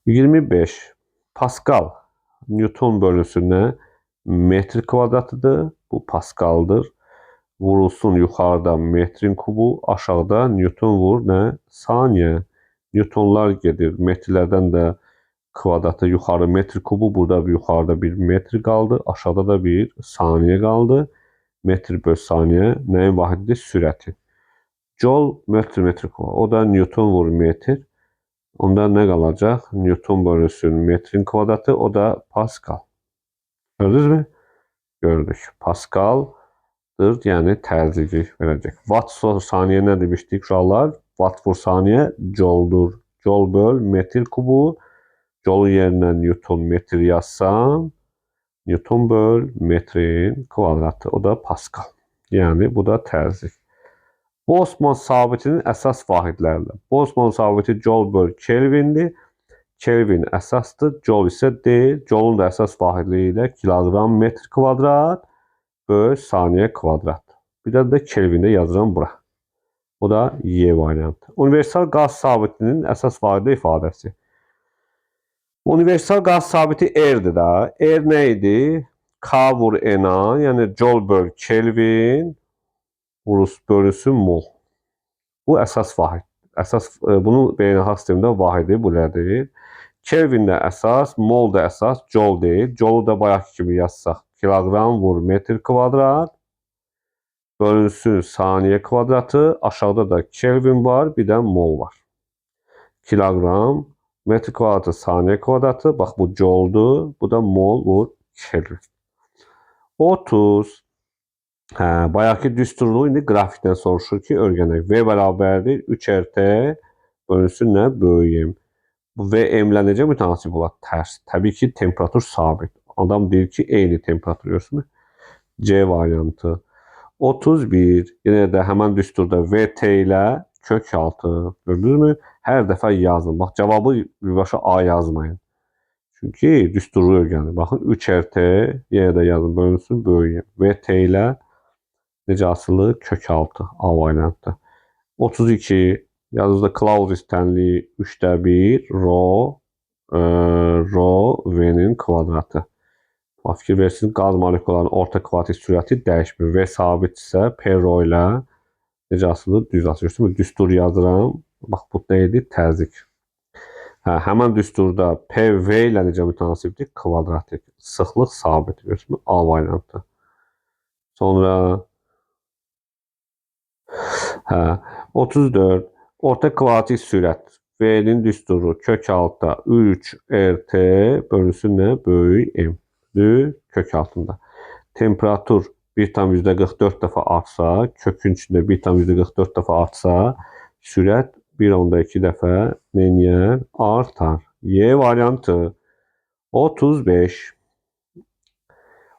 25. Pascal Newton bölünsünə metr kvadratıdır. Bu Pascal'dır. Vurulsun yuxarıda metrin kubu, aşağıda Newton vur nə? Saniyə. Newtonlar gedir. Metrlərdən də kvadratı yuxarı metr kubu, burada yuxarıda bir metr qaldı. Aşağıda da bir saniyə qaldı. Metr böl saniyə nəyin vahididir? Sürəti. Joule metr kubu. O da Newton vur metr. Onda nə qalacaq? Newton bölünsün metrin kvadratı, o da Pascal. Gördünüz mü? Gördük. Pascal'dır, yani terzici verecek. Watt saniye ne demiştik uşaqlar? Watt vur saniye joul'dur. Joule böl metr kubu. Joule yerine Newton metr yazsam, Newton böl metrin kvadratı. O da Pascal. Yani bu da terzi. Boltzmann sabitinin əsas vahidləridir. Boltzmann sabiti Joule böl Kelvindir. Kelvin əsasdır, Joule isə deyil. Joule'un da əsas vahidliyi ilə kiloqram metr kvadrat böl saniyə kvadrat. Bir də Kelvində yazıram bura. Bu da Y variantı. Universal qaz sabitinin əsas vahidi ifadəsi. Universal qaz sabiti R'dir da. R nə idi? K vur N-a, yəni Joule böl Kelvin bölünsün mol. Bu əsas vahid. Bunun beynəlxalq sistemdə vahidi bulədir. Kelvin də əsas, mol da əsas, joule deyil. Joule da bayaqki kimi yazsaq, kiloqram vur metr kvadrat bölünsün saniyə kvadratı. Aşağıda da Kelvin var, bir də mol var. Kiloqram metr kvadratı saniyə kvadratı. Bax bu joule'dur, bu da mol vur Kelvin. 30. Bayaqki düsturluğu indi qrafikdən soruşur ki, öyrənək. V bərabərdir 3RT bölünsün nə? Böyük M. Bu V M-lə necə mütənasib olar? Tərs. Təbii ki, temperatur sabit. Adam deyir ki, eyni temperatur, görürsünüz mü? C variantı. 31. Yenə də həmən düsturda VT ilə kök altı. Gördünüz mü? Hər dəfə yazın. Bax, cavabı birbaşa A yazmayın. Çünki düsturu öyrənir. Baxın, 3RT yenə də yazın. Bölünsün böyük M. VT ilə necə asılı? Kök altı. A variantı. 32. Yazıda Clausius tənliyi 3'də 1 rho V'nin kvadratı. Fikir versiniz, qaz moleküllərinin orta kvadratik sürəti dəyişmir. V sabitsə P rho ilə necə asılı? Düz asılı. Düstur yazıram. Bax, bu neydi? Tərzik. Həmən düsturda PV ilə necə mütənasibdir? Kvadratik. Sıxlıq sabit. Görürsünüz, A variantı. Sonra 34. Orta kvadratik sürət. V'nin düsturu kök altında 3 RT bölünsün nə? Böyük M. Kök altında. Temperatur 1,44 dəfə artsa, kökün içində 1,44 dəfə artsa, sürət 1,2 dəfə neyər? Artar. Y variantı. 35.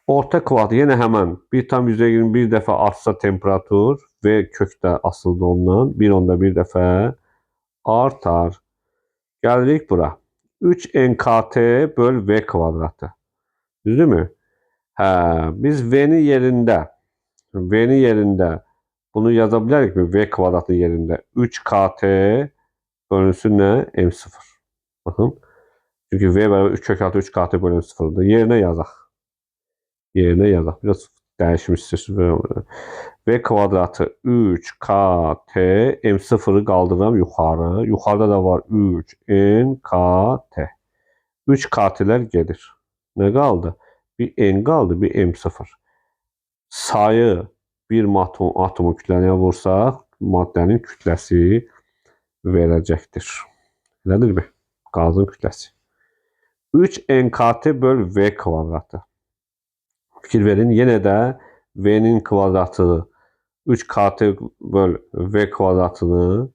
Orta kvadrat yenə həmən 1,21 dəfə artsa temperatur və kökdə asıldı ondan 1,1 dəfə artar. Gəlirik bura. 3 NKT böl V kvadratı. Düzdürmü? Biz V'nin yerində bunu yaza bilərik mi? V kvadratı yerində 3KT bölünsün nə? M0. Baxın. Çünki V bərabər 3 kök altı 3KT bölün 0'dır. Yerinə yazaq. Biraz dəyişmişsiniz. V kvadratı 3KT M0'ı qaldırıram yuxarı. Yuxarıda da var 3NKT. 3KT'lər gedir. Nə qaldı? Bir N qaldı, bir M0. Sayı bir atomun kütləsinə vursaq, maddənin kütləsi verəcəkdir. Elədir mi? Qazın kütləsi. 3 NKT böl V kvadratı. Fikir verin, yenə də V'nin kvadratı 3KT böl V kvadratını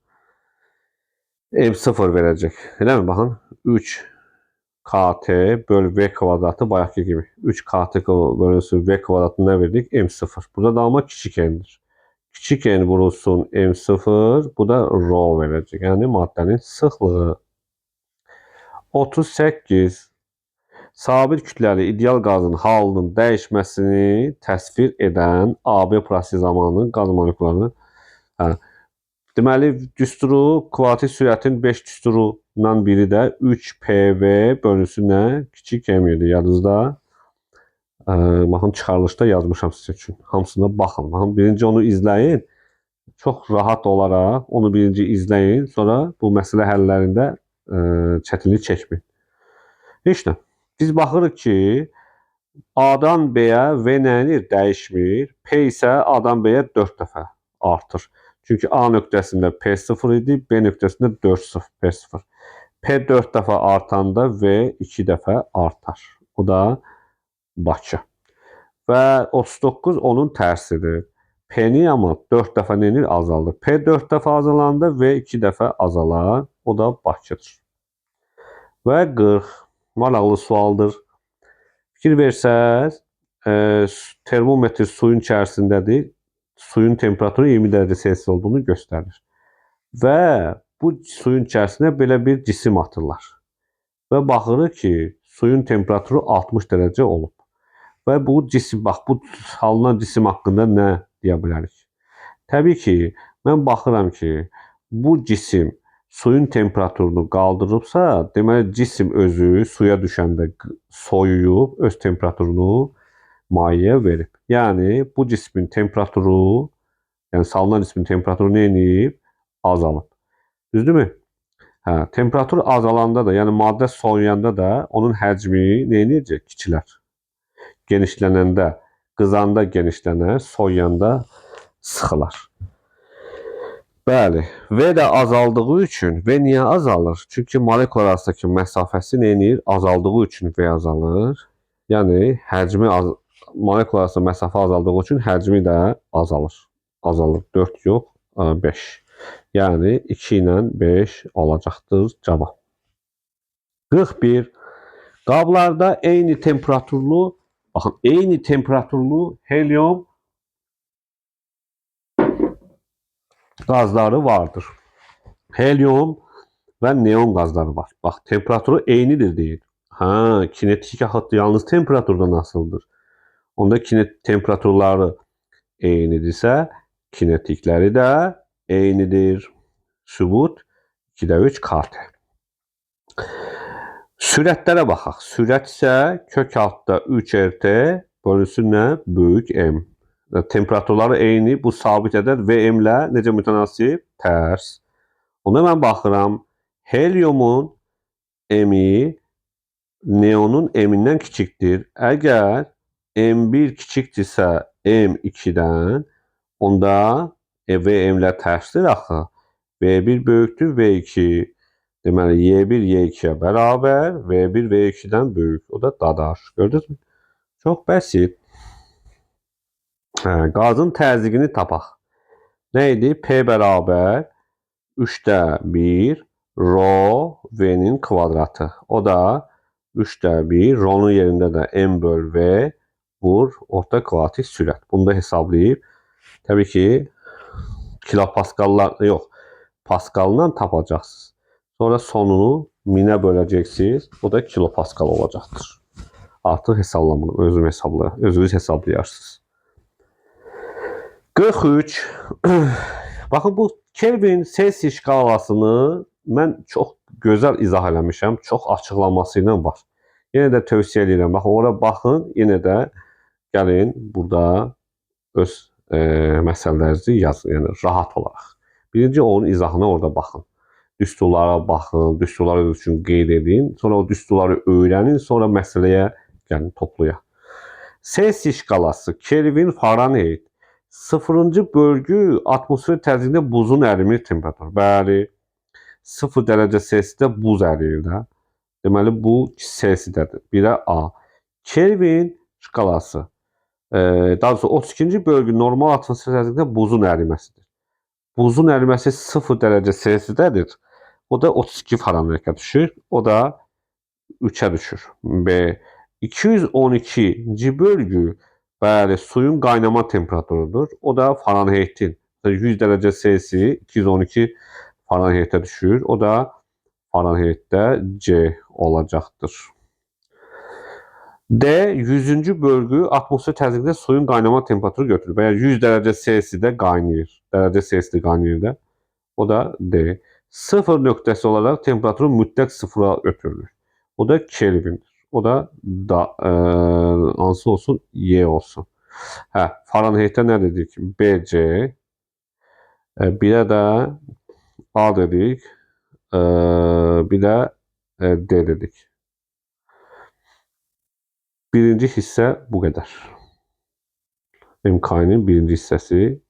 M0 verəcək. Elə mi? Baxın, 3KT böl V kvadratı bayaqki gibi. 3KT bölünsün V kvadratını nə verdik? M0. Burada da ama kiçik n'dir. Kiçik n vurulsun M0. Bu da rho verəcək. Yəni maddənin sıxlığı. 38. Sabit kütləli ideal qazın halının dəyişməsini təsvir edən AB prosesi zamanı qaz moleküllərinin deməli, düsturu kvadratik sürətin 5 düsturundan biri də 3PV bölünsün nə? Kiçik m-dir. Yadınızda. Baxın, çıxarılışda yazmışam sizə üçün. Hamısına baxın. Baxın, birinci onu izləyin. Çox rahat olaraq onu birinci izləyin. Sonra bu məsələ həllərində çətinlik çəkməyin. Heç nə. Biz baxırıq ki, A-dan B-yə V nəyinir? Dəyişmir. P isə A-dan B-yə 4 dəfə artır. Çünki A nöqtəsində P0 idi, B nöqtəsində P0. P 4 dəfə artanda V 2 dəfə artar. O da Bakı. Və 39 onun tərsidir. P-ni amma 4 dəfə neyini azaldır. P 4 dəfə azalanda V 2 dəfə azalar. O da Bakıdır. Və 40 maraqlı sualdır. Fikir versəz, termometr suyun içərisindədir. Suyun temperaturu 20 dərəcə Celsius olduğunu göstərir. Və bu suyun içərisinə belə bir cisim atırlar. Və baxırıq ki, suyun temperaturu 60 dərəcə olub. Və bu cisim, bax, bu alınan cisim haqqında nə deyə bilərik? Təbii ki, mən baxıram ki, bu cisim suyun temperaturunu qaldırıbsa, deməli cisim özü suya düşəndə soyuyub, öz temperaturunu mayeyə verib. Yəni, bu cismin temperaturu, yəni salınan cismin temperaturu nə edib? Azalıb. Düzdürmü? Hə, temperatur azalanda da, yəni maddə soyuyanda da onun həcmi nə edəcək? Kiçilər. Genişlənəndə, qızanda genişlənər, soyuyanda sıxılar. Bəli, V də azaldığı üçün, V niyə azalır? Çünki molekul arasındakı məsafəsi nə edir? Azaldığı üçün V azalır. Yəni, molekul arasında məsafə azaldığı üçün həcmi də azalır. Azalır. 4 yox, 5. Yəni, 2 ilə 5 olacaqdır cavab. 41. Qablarda eyni temperaturlu, baxın, eyni temperaturlu helium qazları vardır. Helium və neon qazları var. Bax, temperaturu eynidir deyir. Hə, kinetik axıt yalnız temperaturda nasıldır? Onda temperaturları eynidirsə, kinetikləri də eynidir. Sübut 2-də 3 KT. Sürətlərə baxaq. Sürət isə kök altda 3 RT bölünsün nə? Böyük M. Temperaturları eyni, bu sabit ədəd VM ilə necə mütənasib? Tərs. Onda mən baxıram, heliumun M-i neonun M-indən kiçikdir. Əgər M1 kiçikdirsə M2-dən, onda VM ilə tərsdir axı. V1 böyükdür V2. Deməli, Y1 Y2-yə bərabər, V1 V2-dən böyük. O da dadar. Gördünüz mü? Çox bəsit. Qazın təzyiqini tapaq. Nə idi? P bərabər 3-də 1 rho V-nin kvadratı. O da 3-də 1, rho-nun yerində də M böl V vur orta kvadratik sürət. Bunu da hesablayıb, təbii ki, kilopaskallar, yox, paskaldan tapacaqsınız. Sonra sonunu 1000-ə böləcəksiniz. O da kilopaskal olacaqdır. Artıq hesablamını özünüz hesablayarsınız. 43. Baxın, bu Kelvin Celsius şkalasını mən çox gözəl izah eləmişəm. Çox açıqlaması ilə var. Yenə də tövsiyə edirəm. Baxın, ora baxın, yenə də gəlin burada öz məsələlərinizi yazın. Yəni, rahat olaraq. Birinci onun izahına orada baxın. Düsturlara baxın, düsturları öz üçün qeyd edin. Sonra o düsturları öyrənin, sonra məsələyə gəlin, toplayaq. Celsius şkalası, Kelvin, Fahrenheit. 0-cı bölgü atmosfer təzyiqində buzun ərimir temperaturu. Bəli, 0 dərəcə Celsiusdə buz əriyir də. Deməli, bu Celsiusdədir. 1-ə A. Kelvin şkalası. Daha doğrusu 32-ci bölgü normal atmosfer təzyiqində buzun əriməsidir. Buzun əriməsi 0 dərəcə Celsiusdədir. O da 32 Fahrenheitə düşür. O da 3-ə düşür. B. 212-ci bölgü, bəli, suyun qaynama temperaturudur. O da Fahrenheit'in 100 dərəcə Celsius 212 Fahrenheitə düşür. O da Fahrenheit'də C olacaqdır. D. 100-cü bölgü atmosfer təzyiqində suyun qaynama temperaturu götürülür. Bəyər 100 dərəcə Celsiusdə qaynayır. Dərəcə Celsiusdə qaynayır da. O da D. 0 nöqtəsi olaraq temperaturu mütləq sıfıra götürülür. O da Kelvindir. O da hansı olsun? Y olsun. Hə, Fahrenheit'ə nə dedik? BC. Bir də A dedik. Bir də D dedik. Birinci hissə bu qədər. MK'nin birinci hissəsi.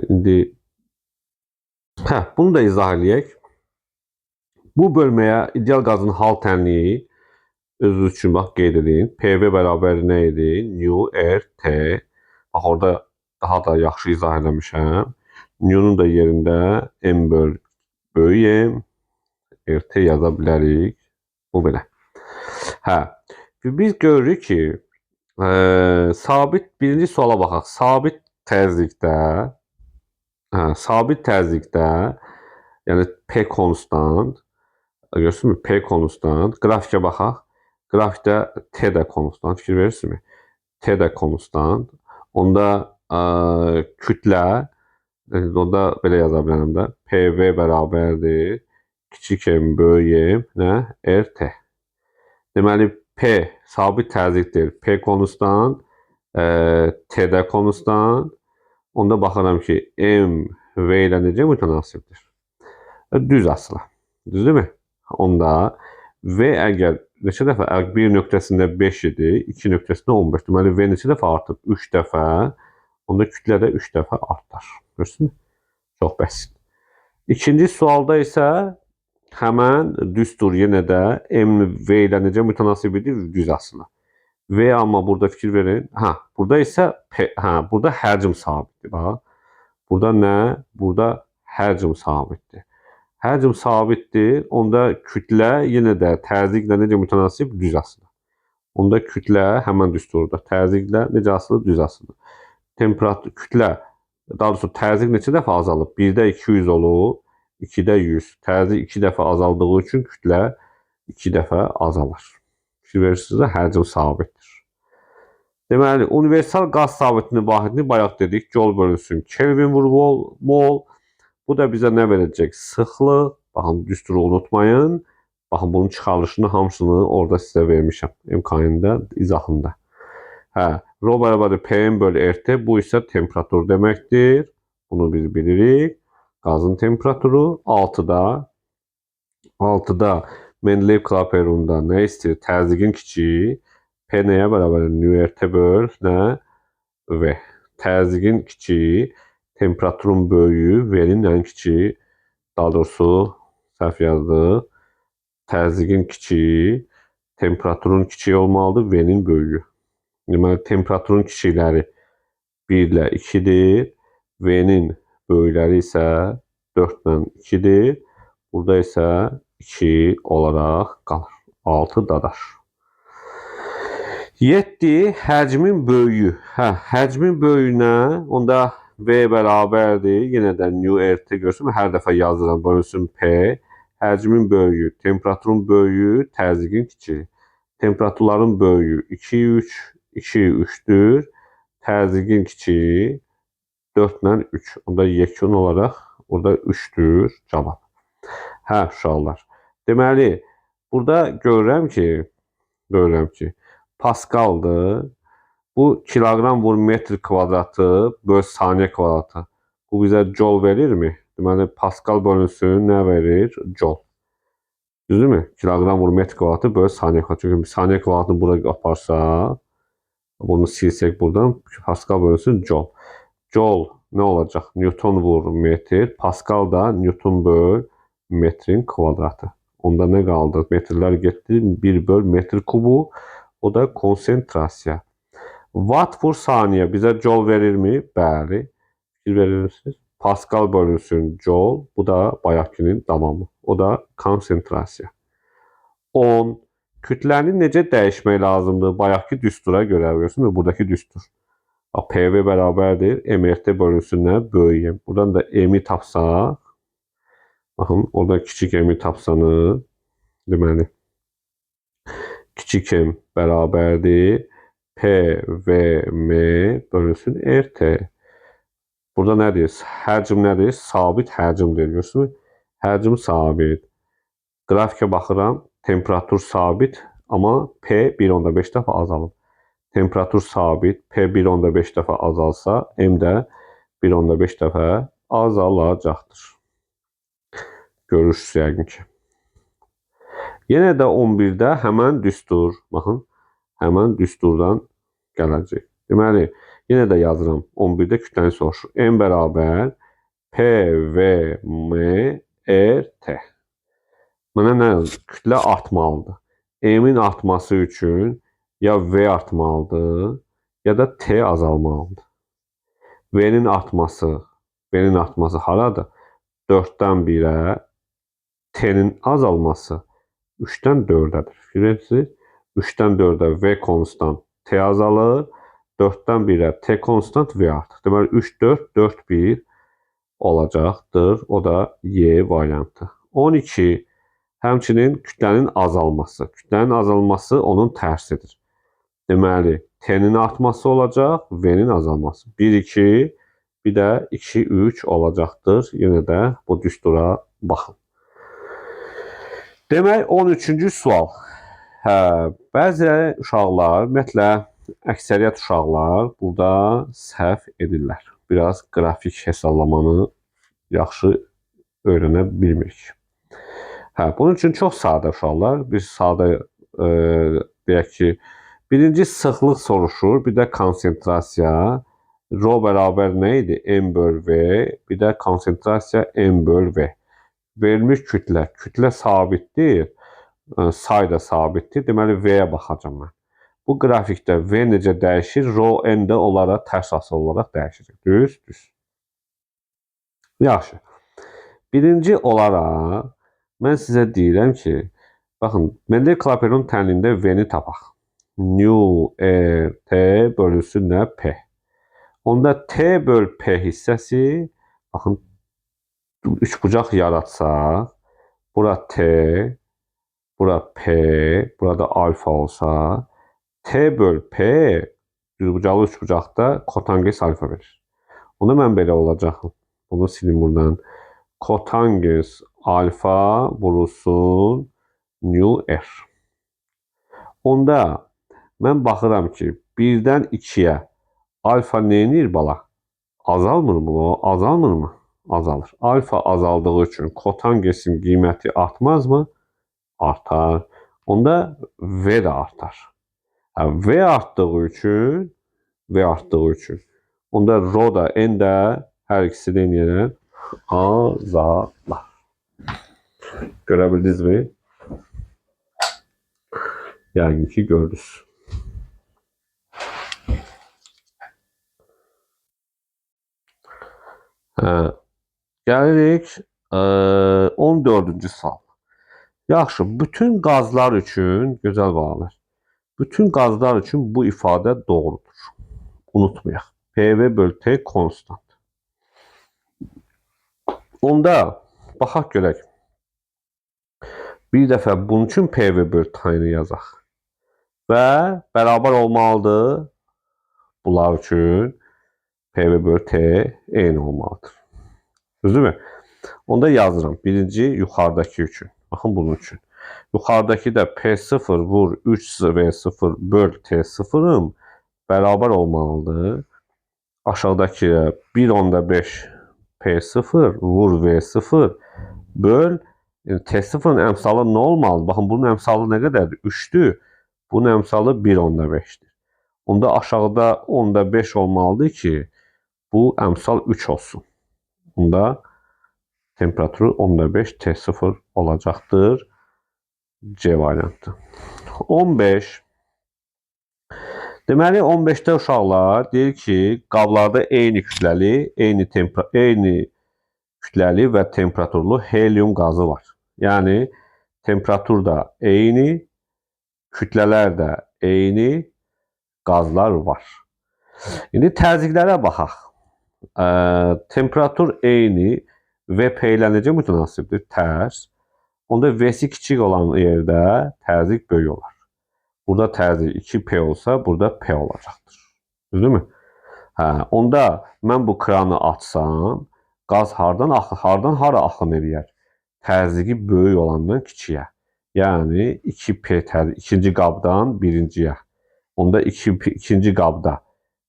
İndi bunu da izah edək. Bu bölməyə ideal qazın hal tənliyi Özünüz üçün bax qeyd edin. PV bərabər nə idi? Nu RT. Bax orada daha da yaxşı izah eləmişəm. Nu'nun da yerində M böyük M RT yaza bilərik. Bu belə. Hə. Biz görürük ki, sabit birinci suala baxaq. Sabit təzyiqdə, yəni P konstant, görürsünüzmü? P konstant. Qrafikə baxaq. Grafikdə T də konstant, fikir verirsinizmi? T də konstant. Onda kütlə, onda belə yaza bilərəm də. PV bərabərdir. Kiçik M böyük M nə? RT. Deməli P sabit təzyiqdir. P konstant, T də konstant. Onda baxıram ki, M V ilə necə mütənasibdir? Düz asılı. Düzdürmü? Onda V əgər neçə dəfə? 1 nöqtəsində 5 idi, 2 nöqtəsində 15. Deməli V neçə dəfə artıb? 3 dəfə. Onda kütlə də 3 dəfə artar. Görürsünüzmü? Çox bəsit. İkinci sualda isə həmən düstur yenə də M V ilə necə mütənasibdir? Düz asılı. V amma burada fikir verin. Burada isə burada həcm sabitdir. Bax. Burada nə? Burada həcm sabitdir. Həcm sabitdir. Onda kütlə yenə də təzyiqlə necə mütənasib? Düz asılı. Onda kütlə həmən düsturda təzyiqlə necə asılı? Düz asılı. Temperatur, kütlə, daha doğrusu təzyiq neçə dəfə azalıb? 1-də 200 olub, 2-də 100. Təzyiq 2 dəfə azaldığı üçün kütlə 2 dəfə azalır. Fikir verirsinizsə, həcm sabitdir. Deməli, universal qaz sabitinin vahidini bayaq dedik, jol bölünsün Kelvin vur mol. Bu da bizə nə verəcək? Sıxlıq. Baxın, düsturu unutmayın. Baxın, bunun çıxarılışını hamısını orada sizə vermişəm. MKN-də, izahında. Rho bərabərdir PM bölü RT. Bu isə temperatur deməkdir. Bunu biz bilirik. Qazın temperaturu 6-da Mendeleev-Klapenrau'da nə istəyir? Təzyiqin kiçiyi. P nəyə bərabər? Nu RT böl nə? V. Təzyiqin kiçiyi, temperaturun böyüyü, V-nin ən kiçiyi. Daha doğrusu səhv yazdıq. Təzyiqin kiçiyi, temperaturun kiçiyi olmalıdır, V-nin böyüyü. Deməli, temperaturun kiçikləri 1 ilə 2-dir. V-nin böyükləri isə 4 ilə 2-dir. Burada isə 2 olaraq qalır. 6 dadar. 7. Həcmin böyüyü. Həcmin böyüyünə onda V bərabərdir. Yenə də Nu RT görürsünüz. Hər dəfə yazıram. Bölünsün P. Həcmin böyüyü, temperaturun böyüyü, təzyiqin kiçiyi. Temperaturların böyüyü 2, 3, 2, 3'dür. Təzyiqin kiçiyi 4 ilə 3. Onda yekun olaraq orada 3'dür cavab. Uşaqlar. Deməli, burada görürəm ki, Paskaldır. Bu kilogram vur metr kvadratı böl saniye kvadratı. Bu bizə jol verirmi? Deməli, Paskal bölünsün nə verir? Jol. Düzdürmü? Kilogram vur metr kvadratı böl saniye kvadratı. Çünki saniye kvadratını bura aparsa, bunu silsək buradan, Paskal bölünsün jol. Jol nə olacaq? Newton vur metr. Paskal da Newton böl metrin kvadratı. Onda nə qaldı? Metrlər getdi. 1 böl metr kubu. O da konsentrasiya. Watt vur saniye bizə jol verirmi? Bəli. Fikir verirsiniz. Paskal bölünsün jol. Bu da bayaqkinin davamı. O da konsentrasiya. 10. Kütlənin necə dəyişmək lazımdır? Bayaqki düstura görə. Görürsünüz, buradakı düstur. PV bərabərdir. MRT bölünsün nə? Böyük M. Buradan da M'i tapsaq. Baxın, orada kiçik M'i tapsanız. Deməli, kiçik M bərabərdir. PVM bölünsün RT. Burada nədir? Həcm nədir? Sabit həcmdir. Görürsünüz? Həcm sabit. Qrafikə baxıram. Temperatur sabit. Amma P 1.5 dəfə azalıb. Temperatur sabit. P 1.5 dəfə azalsa, M də 1.5 dəfə azalacaqdır. Görürsünüz yəqin ki. Yenə də 11-də həmən düstur. Baxın. Həmən düsturdan gələcək. Deməli, yenə də yazıram. 11-də kütləni soruşur. M bərabər PVM RT. Mənə nə yazır? Kütlə artmalıdır. M'in artması üçün ya V artmalıdır, ya da T azalmalıdır. V'nin artması haradır? 4-dən 1-ə, T'nin azalması 3-dən 4-ədir. Görürsünüz? 3-dən 4-ə V konstant, T azalır. 4-dən 1-ə T konstant, V artır. Deməli 3, 4, 4, 1 olacaqdır. O da Y variantı. 12. Həmçinin kütlənin azalması. Kütlənin azalması onun tərsidir. Deməli, T'nin artması olacaq, V'nin azalması. 1, 2, bir də 2, 3 olacaqdır. Yenə də bu düstura baxın. Demək, 13-cü sual. Bəzi uşaqlar, ümumiyyətlə, əksəriyyət uşaqlar burada səhv edirlər. Biraz qrafik hesablamanı yaxşı öyrənə bilmirik. Bunun üçün çox sadə uşaqlar, biz sadə deyək ki, birinci sıxlıq soruşur, bir də konsentrasiya. Rho bərabər nə idi? M böl V, bir də konsentrasiya M böl V. Verilmiş kütlə sabitdir, say da sabitdir. Deməli, V-yə baxacam mən. Bu qrafikdə V necə dəyişir, Rho N də onlara tərs asılı olaraq dəyişəcək. Düz, düz. Yaxşı. Birinci olaraq, mən sizə deyirəm ki, baxın, Mendel-Clapeyron tənliyində V-ni tapaq. Nu R T bölünsün nə? P. Onda T böl P hissəsi, baxın, üçbucaq yaratsaq, bura T, bura P, burada alfa olsa, T böl P düzbucaqlı üçbucaqda kotangens alfa verir. Onda mən belə olacaq. Bunu silim buradan. Kotangens alfa vurulsun nu R. Onda mən baxıram ki, 1-dən 2-yə alfa neyinir bala? Azalmırmı o? Azalmırmı? Azalır. Alfa azaldığı üçün kotangensin qiyməti artmazmı? Artar. Onda V də artar. V artdığı üçün onda Rho da N də hər ikisi də yenə azalar. Görə bildinizmi? Yəqin ki, gördünüz. Gəlirik 14-cü sual. Yaxşı, bütün qazlar üçün, gözəl balalar, bütün qazlar üçün bu ifadə doğrudur. Unutmayaq. PV böl T konstant. Onda baxaq görək. Bir dəfə bunun üçün PV böl T-ni yazaq. Və bərabər olmalıdır. Bunlar üçün PV böl T eyni olmalıdır. Düzdürmü? Onda yazıram. Birinci yuxarıdakı üçün. Baxın bunun üçün. Yuxarıdakı da P0 vur 3V0 böl T0'ım bərabər olmalıdır. Aşağıdakı 1/5 P0 vur V0 böl T0'ın əmsalı nə olmalı? Baxın bunun əmsalı nə qədərdir? 3'dür. Bunun əmsalı 1/5'dir. Onda aşağıda 10/5 olmalıdır ki bu əmsal 3 olsun. Onda temperaturu 10/5 T0 olacaqdır. C variantı. 15. Deməli 15'də uşaqlar deyir ki, qablarda eyni kütləli və temperaturlu helium qazı var. Yəni temperatur da eyni, kütlələr də eyni qazlar var. İndi təzyiqlərə baxaq. Temperatur eyni VP ilə necə mütənasibdir? Tərs. Onda V'si kiçik olan yerdə təzyiq böyük olar. Burada təzyiq 2P olsa, burada P olacaqdır. Düzdürmü? Onda mən bu kranı açsam, qaz hardan hara axın eləyər? Təzyiqi böyük olandan kiçiyə. Yəni 2P təzyiq ikinci qabdan birinciyə. Onda ikinci qabda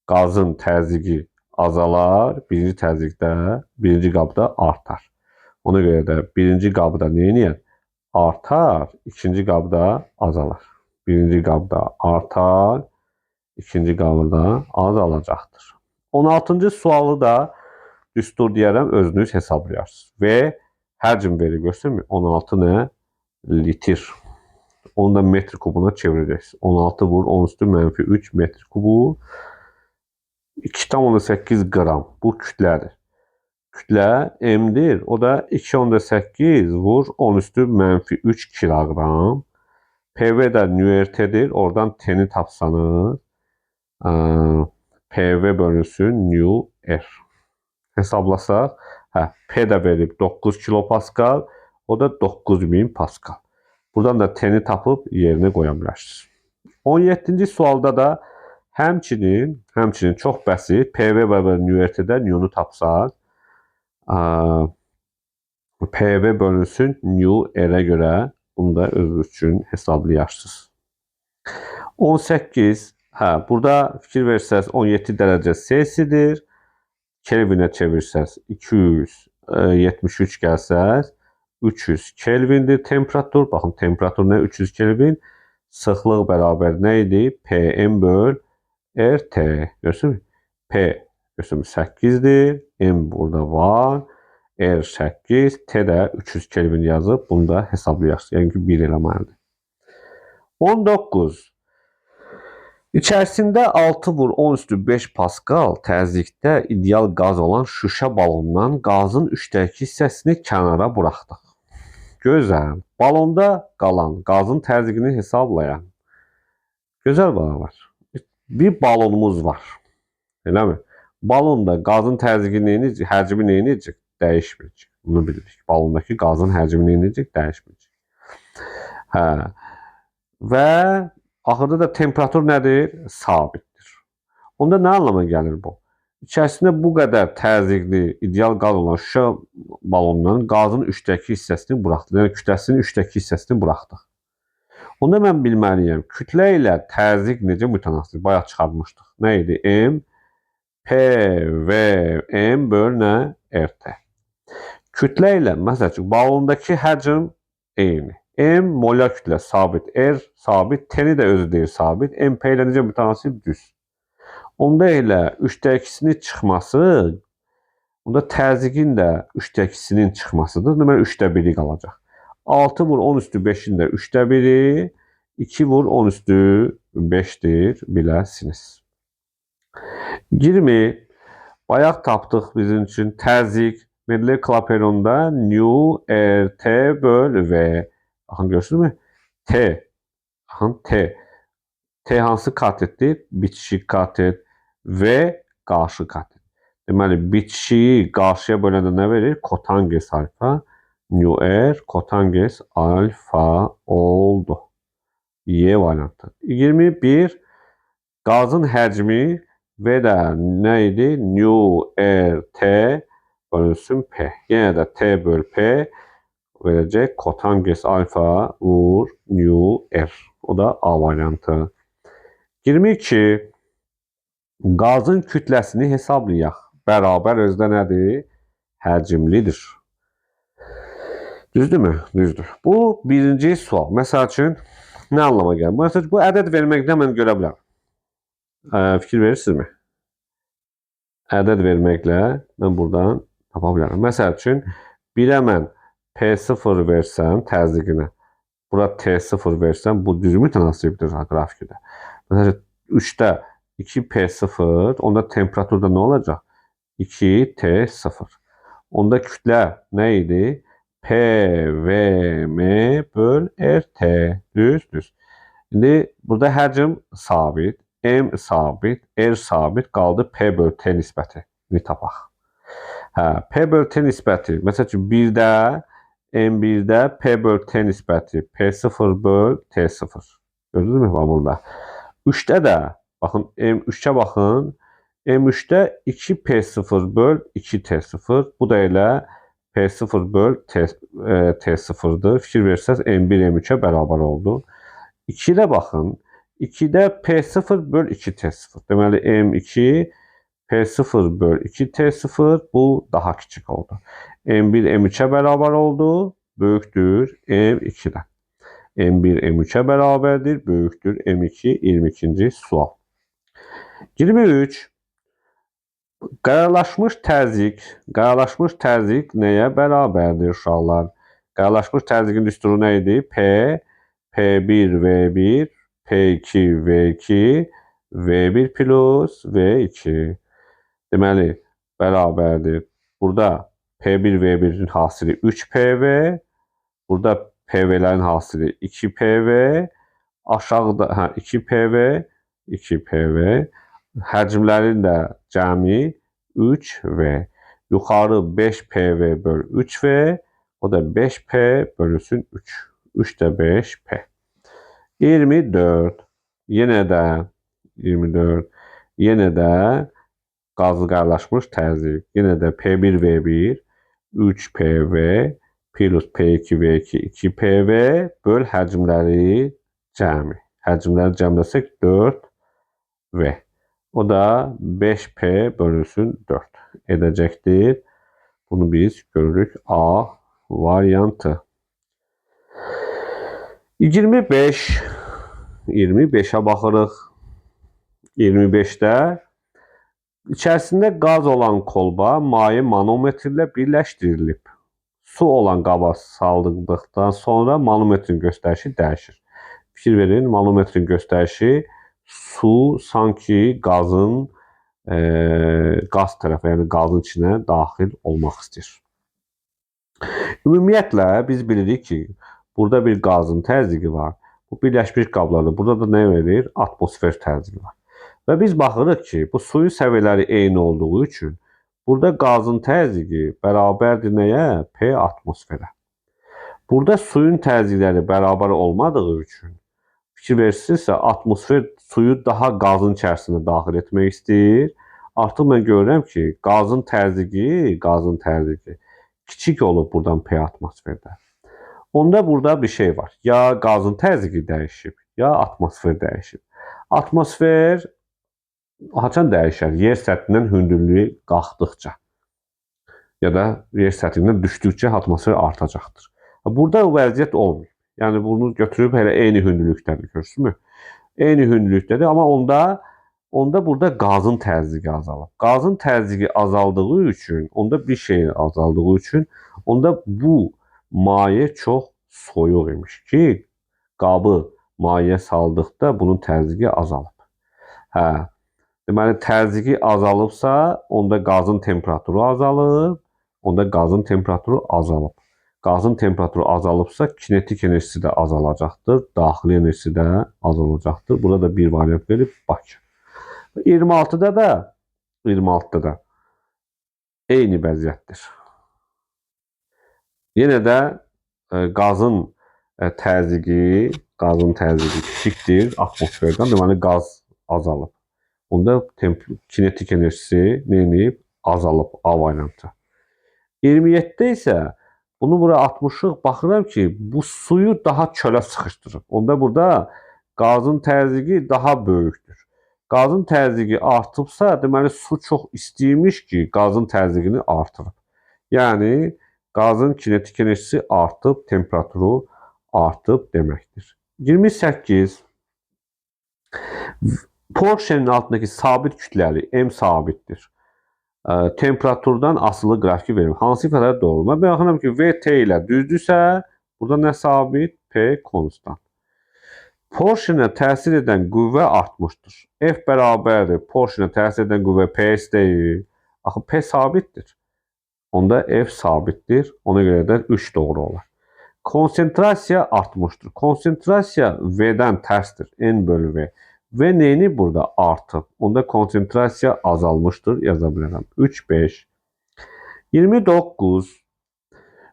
qazın təzyiqi azalar, birinci qabda artar. Ona görə də birinci qabda neyiniyər? Artar, ikinci qabda azalar. Birinci qabda artar, ikinci qabda azalacaqdır. 16-cı sualı da düstur deyərəm, özünüz hesablayarsınız. Və həcm verir, göstərmir. 16 nə? Litr. Onu da metr kubuna çevireceksiniz. 16 vur 10 üstü mənfi 3 metr kubu. 2,8 gram. Bu kütlədir. Kütlə M'dir. O da 2,8 vur 10 üstü mənfi 3 kilogram. PV də nÜRT'dir. Oradan T'ni tapsanız. PV bölünsün nÜR. Hesablasaq. P də verib 9 kilopascal. O da 9000 pascal. Buradan da T'ni tapıb yerinə qoya bilərsiniz. 17-ci sualda da həmçinin çox bəsit PV və nÜRT-də nÜ-nü tapsaq, PV bölünsün nÜ-R-ə görə bunu da özünüz üçün hesablayarsınız. 18, burada fikir versəz 17 dərəcə Celsidir. Kelvinə çevirsəz 273 gəlsəz 300 Kelvindir temperatur. Baxın temperatur nə 300 Kelvin? Sıxlıq bərabər nə idi? PM böl RT. Görürsünüz? P görürsünüz 8'dir. M burada var. R 8. T də 300 Kelvin yazıb. Bunu da hesablayarsınız. Yəni ki 1 eləməlidir. 19. İçərisində 6 vur 10 üstü 5 pascal təzyiqdə ideal qaz olan şüşə balondan qazın 3'də 2 hissəsini kənara buraxdıq. Gözəl. Balonda qalan qazın təzyiqini hesablayan. Gözəl balalar. Bir balonumuz var. Eləmi? Balonda qazın təzyiqi neyinəcək? Həcmi neyinəcək? Dəyişməyəcək. Bunu bilirik. Balondakı qazın həcmi neyinəcək? Dəyişməyəcək. Və axırda da temperatur nədir? Sabitdir. Onda nə anlama gəlir bu? İçərisində bu qədər təzyiqli, ideal qaz olan şüşə balonundan qazın 3'də 2 hissəsini buraxdıq. Yəni kütləsinin 3'də 2 hissəsini buraxdıq. Onda mən bilməliyəm. Kütlə ilə təzyiq necə mütənasib? Bayaq çıxartmışdıq. Nə idi? M, P, V, M böl nə? RT. Kütlə ilə, məsəl üçün, balondakı həcm eyni. M molar kütlə sabit, R sabit, T'ni də özü deyir sabit. MP ilə necə mütənasib? Düz. Onda elə 3'də 2'sinin çıxması, onda təzyiqin də 3'də 2'sinin çıxmasıdır. Deməli 3'də 1'i qalacaq. 6 vur 10 üstü 5'in də 3'də 1'i, 2 vur 10 üstü 5'dir, biləsiniz. 20. Bayaq tapdıq bizim üçün təzyiq. Medler-Clapeyron'da nÜ-RT böl V. Baxın görürsünüzmü? T. Baxın T. T hansı katetdir? Bitişik katet. V qarşı katet. Deməli bitişiyi qarşıya böləndə nə verir? Kotanges alfa. nÜR kotanges alfa oldu. Y variantı. 21. Qazın həcmi V də nə idi? nÜRT bölünsün P. Yenə də T böl P verəcək kotanges alfa vur nÜR. O da A variantı. 22. Qazın kütləsini hesablayaq. Bərabər özdə nədir? Həcmlidir. Düzdürmü? Düzdür. Bu birinci sual. Məsəl üçün nə anlama gəlir? Məsəl üçün bu ədəd verməklə mən görə bilərəm. Fikir verirsinizmi? Ədəd verməklə mən buradan tapa bilərəm. Məsəl üçün 1'ə mən P0 versəm təzyiqinə, bura T0 versəm, bu düz mütənasibdir qrafikdə. Məsəl üçün 3'də 2P0, onda temperaturda nə olacaq? 2T0. Onda kütlə nə idi? PVM böl RT. Düz. İndi burada həcm sabit, M sabit, R sabit, qaldı P böl T nisbətini tapaq. P böl T nisbəti, məsəl üçün 1'də, M1'də P böl T nisbəti, P0 böl T0. Gördünüz mü burada? 3'də də, baxın, M3'ə baxın, M3'də 2P0 böl 2T0, bu da elə P0 böl T0'dır. Fikir versəz M1 M3'ə bərabər oldu. 2'də baxın, 2'də P0 böl 2T0. Deməli M2 P0 böl 2T0 bu daha kiçik oldu. M1 M3'ə bərabər oldu, böyükdür M2'dən. M1 M3'ə bərabərdir, böyükdür M2. 22. sual. 23. Qararlaşmış təzyiq nəyə bərabərdir uşaqlar? Qararlaşmış təzyiqin düsturu nə idi? P P1 V1 P2 V2 V1 plus V2. Deməli, bərabərdir. Burada P1 V1'in hasili 3PV. Burada PV'lərin hasili 2PV. Aşağıda 2PV 2PV. Həcmlərin də cəmi 3V. Yuxarı 5PV böl 3V. O da 5P bölünsün 3. 3 də 5P. 24. Yenə də 24. Yenə də qazlı qarlaşmış təzyiq. Yenə də P1 V1 3PV plus P2 V2 2PV böl həcmləri cəmi. Həcmləri cəmləsək 4V. O da 5P bölünsün 4 edəcəkdir. Bunu biz görürük A variantı. 25. 25'e baxırıq. 25'də içərisində qaz olan kolba maye manometr ilə birləşdirilib. Su olan qaba salındıqdan sonra manometrin göstərişi dəyişir. Fikir verin, manometrin göstərişi su sanki qazın qaz tərəfə, yəni qazın içinə daxil olmaq istəyir. Ümumiyyətlə biz bilirik ki, burada bir qazın təzyiqi var. Bu birləşmiş qablarda. Burada da nə verir? Atmosfer təzyiqi var. Və biz baxırıq ki, bu suyun səviyyələri eyni olduğu üçün burada qazın təzyiqi bərabərdir nəyə? P atmosferə. Burada suyun təzyiqləri bərabər olmadığı üçün fikir verirsinizsə, atmosfer suyu daha qazın içərisinə daxil etmək istəyir. Artıq mən görürəm ki, qazın təzyiqi kiçik olub buradan P atmosferdə. Onda burada bir şey var. Ya qazın təzyiqi dəyişib, ya atmosfer dəyişib. Atmosfer haçan dəyişər? Yer səthindən hündürlüyü qalxdıqca ya da yer səthindən düşdükcə atmosfer artacaqdır. Burada o vəziyyət olmuyor. Yəni bunu götürüb elə eyni hündürlükdədir, görürsünüzmü? Eyni hündürlükdədir, amma onda burada qazın təzyiqi azalıb. Qazın təzyiqi azaldığı üçün, onda bir şey azaldığı üçün, onda bu maye çox soyuq imiş ki, qabı maye saldıqda bunun təzyiqi azalıb. Deməli, təzyiqi azalıbsa, onda qazın temperaturu azalıb, onda qazın temperaturu azalıb. Qazın temperaturu azalıbsa, kinetik enerjisi də azalacaqdır, daxili enerjisi də azalacaqdır. Burada da bir variant verib, Bakı. 26'da da eyni vəziyyətdir. Yenə də qazın təzyiqi kiçikdir atmosferdən, deməli qaz azalıb. Onda kinetik enerjisi neyinib? Azalıb, A variantı. 27'də isə bunu bura atmışıq, baxıram ki, bu suyu daha çölə sıxışdırıb. Onda burada qazın təzyiqi daha böyükdür. Qazın təzyiqi artıbsa, deməli su çox istəyirmiş ki, qazın təzyiqini artırıb. Yəni qazın kinetik enerjisi artıb, temperaturu artıb deməkdir. 28. Porschenin altındakı sabit kütləli M sabitdir. Temperaturdan asılı qrafiki verim. Hansı ifadələr doğrudur? Mən baxıram ki, VT ilə düzdürsə, burada nə sabit? P konstant. Porsche'nə təsir edən qüvvə artmışdır. F bərabərdir. Porsche'nə təsir edən qüvvə PS deyil. Axı P sabitdir. Onda F sabitdir. Ona görə də 3 doğru olar. Konsentrasiya artmışdır. Konsentrasiya V-dən tərsdir. N bölü V. V neyini burada artıb? Onda konsentrasiya azalmışdır. Yaza bilərəm. 3, 5. 29.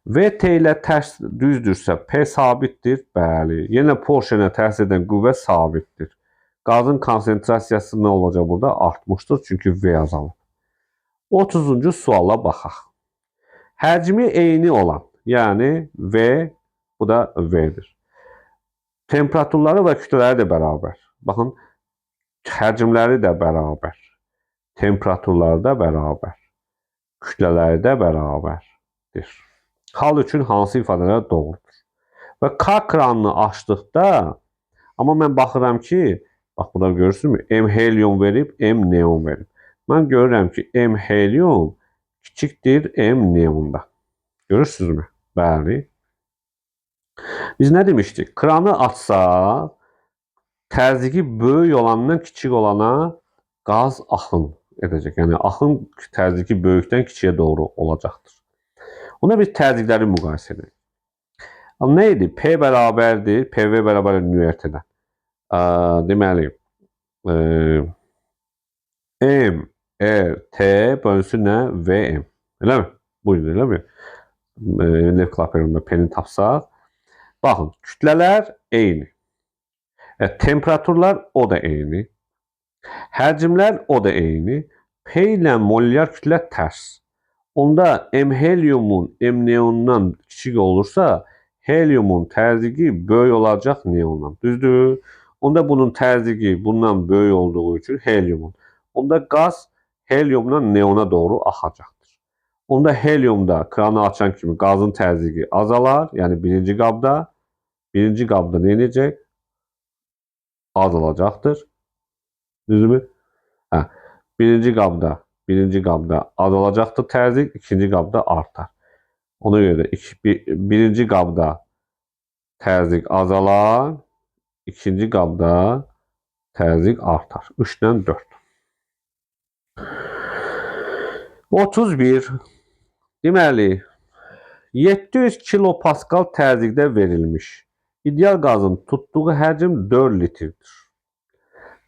VT ilə tərs düzdürsə P sabitdir. Bəli. Yenə Porsche'nə tərs edən qüvvə sabitdir. Qazın konsentrasiyası nə olacaq burada? Artmışdır. Çünki V azalıb. 30-cu suala baxaq. Həcmi eyni olan, yəni V, bu da V'dir. Temperaturları və kütlələri də bərabər. Baxın, həcmləri də bərabər. Temperaturları da bərabər. Kütlələri də bərabərdir. Hal üçün hansı ifadələr doğrudur? Və K kranını açdıqda, amma mən baxıram ki, bax burada görürsünüzmü? M helium verib, M neon verib. Mən görürəm ki, M helium kiçikdir M neonda. Görürsünüzmü? Bəli. Biz nə demişdik? Kranı açsaq, təzyiqi böyük olandan kiçik olana qaz axın edəcək. Yəni axın təzyiqi böyükdən kiçiyə doğru olacaqdır. Ona biz təzyiqləri müqayisə edirik. Nə idi? P bərabərdir, PV bərabər nöqtədən. Deməli, M, R, T bölünsün nə? VM. Eləmi? Buyurun, eləmi? Lev klaperində P-ni tapsaq. Baxın, kütlələr eyni. Temperaturlar o da eyni. Həcmlər o da eyni. P ilə molyar kütlə tərs. Onda M helyumun M neonundan kiçik olursa, helyumun təzyiqi böyük olacaq neondan. Düzdür? Onda bunun təzyiqi bundan böyük olduğu üçün helyumun. Onda qaz helyumla neona doğru axacaqdır. Onda helyumda kranı açan kimi qazın təzyiqi azalar. Yəni birinci qabda. Birinci qabda nə edəcək? Azalacaqdır. Düzdürmü? Birinci qabda azalacaqdır təzyiq, ikinci qabda artar. Ona görə də birinci qabda təzyiq azalar, ikinci qabda təzyiq artar. 3-dən 4. 31. Deməli, 700 kilopascal təzyiqdə verilmiş ideal qazın tutduğu həcm 4 litrdir.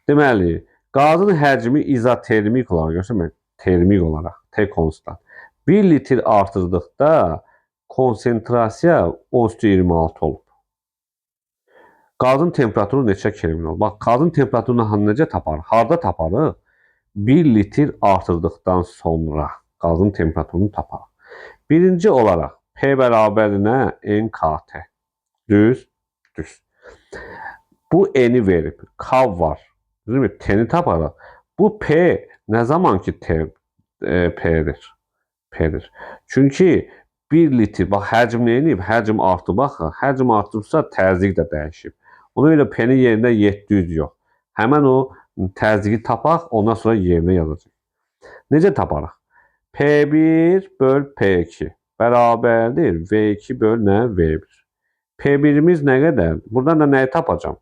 Deməli, qazın həcmi izotermik olaraq, görsənmək, termik olaraq, T konstant. 1 litr artırdıqda konsentrasiya 10^26 olub. Qazın temperaturu neçə Kelvin olub? Bax, qazın temperaturunu necə taparıq? Harda taparıq? 1 litr artırdıqdan sonra qazın temperaturunu taparıq. Birinci olaraq P bərabərdir nə? NKT. Düz? Düz. Bu N-i verib. K var. T'ni taparıq. Bu P nə zaman ki P'dir? P'dir. Çünki 1 litr, bax həcm nə edib? Həcm artıb, baxın. Həcm artıbsa təzyiq də dəyişib. Ona görə P-nin yerinə 700 yox. Həmən o təzyiqi tapaq, ondan sonra yerinə yazacaq. Necə taparıq? P1 böl P2 bərabərdir V2 böl nə? V1. P1'imiz nə qədərdir? Buradan da nəyi tapacam?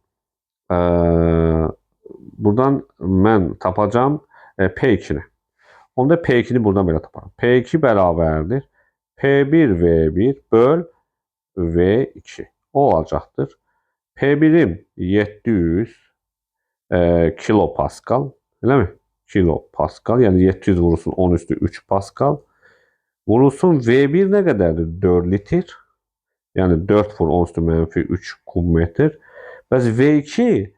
Buradan mən tapacam P2'ni. Onda P2'ni buradan belə taparım. P2 bərabərdir P1 V1 böl V2. O olacaqdır. P1'im 700 kilopascal. Elə mi? Kilopascal. Yəni 700 vurulsun 10 üstü 3 pascal. Vurulsun V1 nə qədərdir? 4 litr. Yəni 4 vur 10 üstü mənfi 3 kub metr. Bəs V2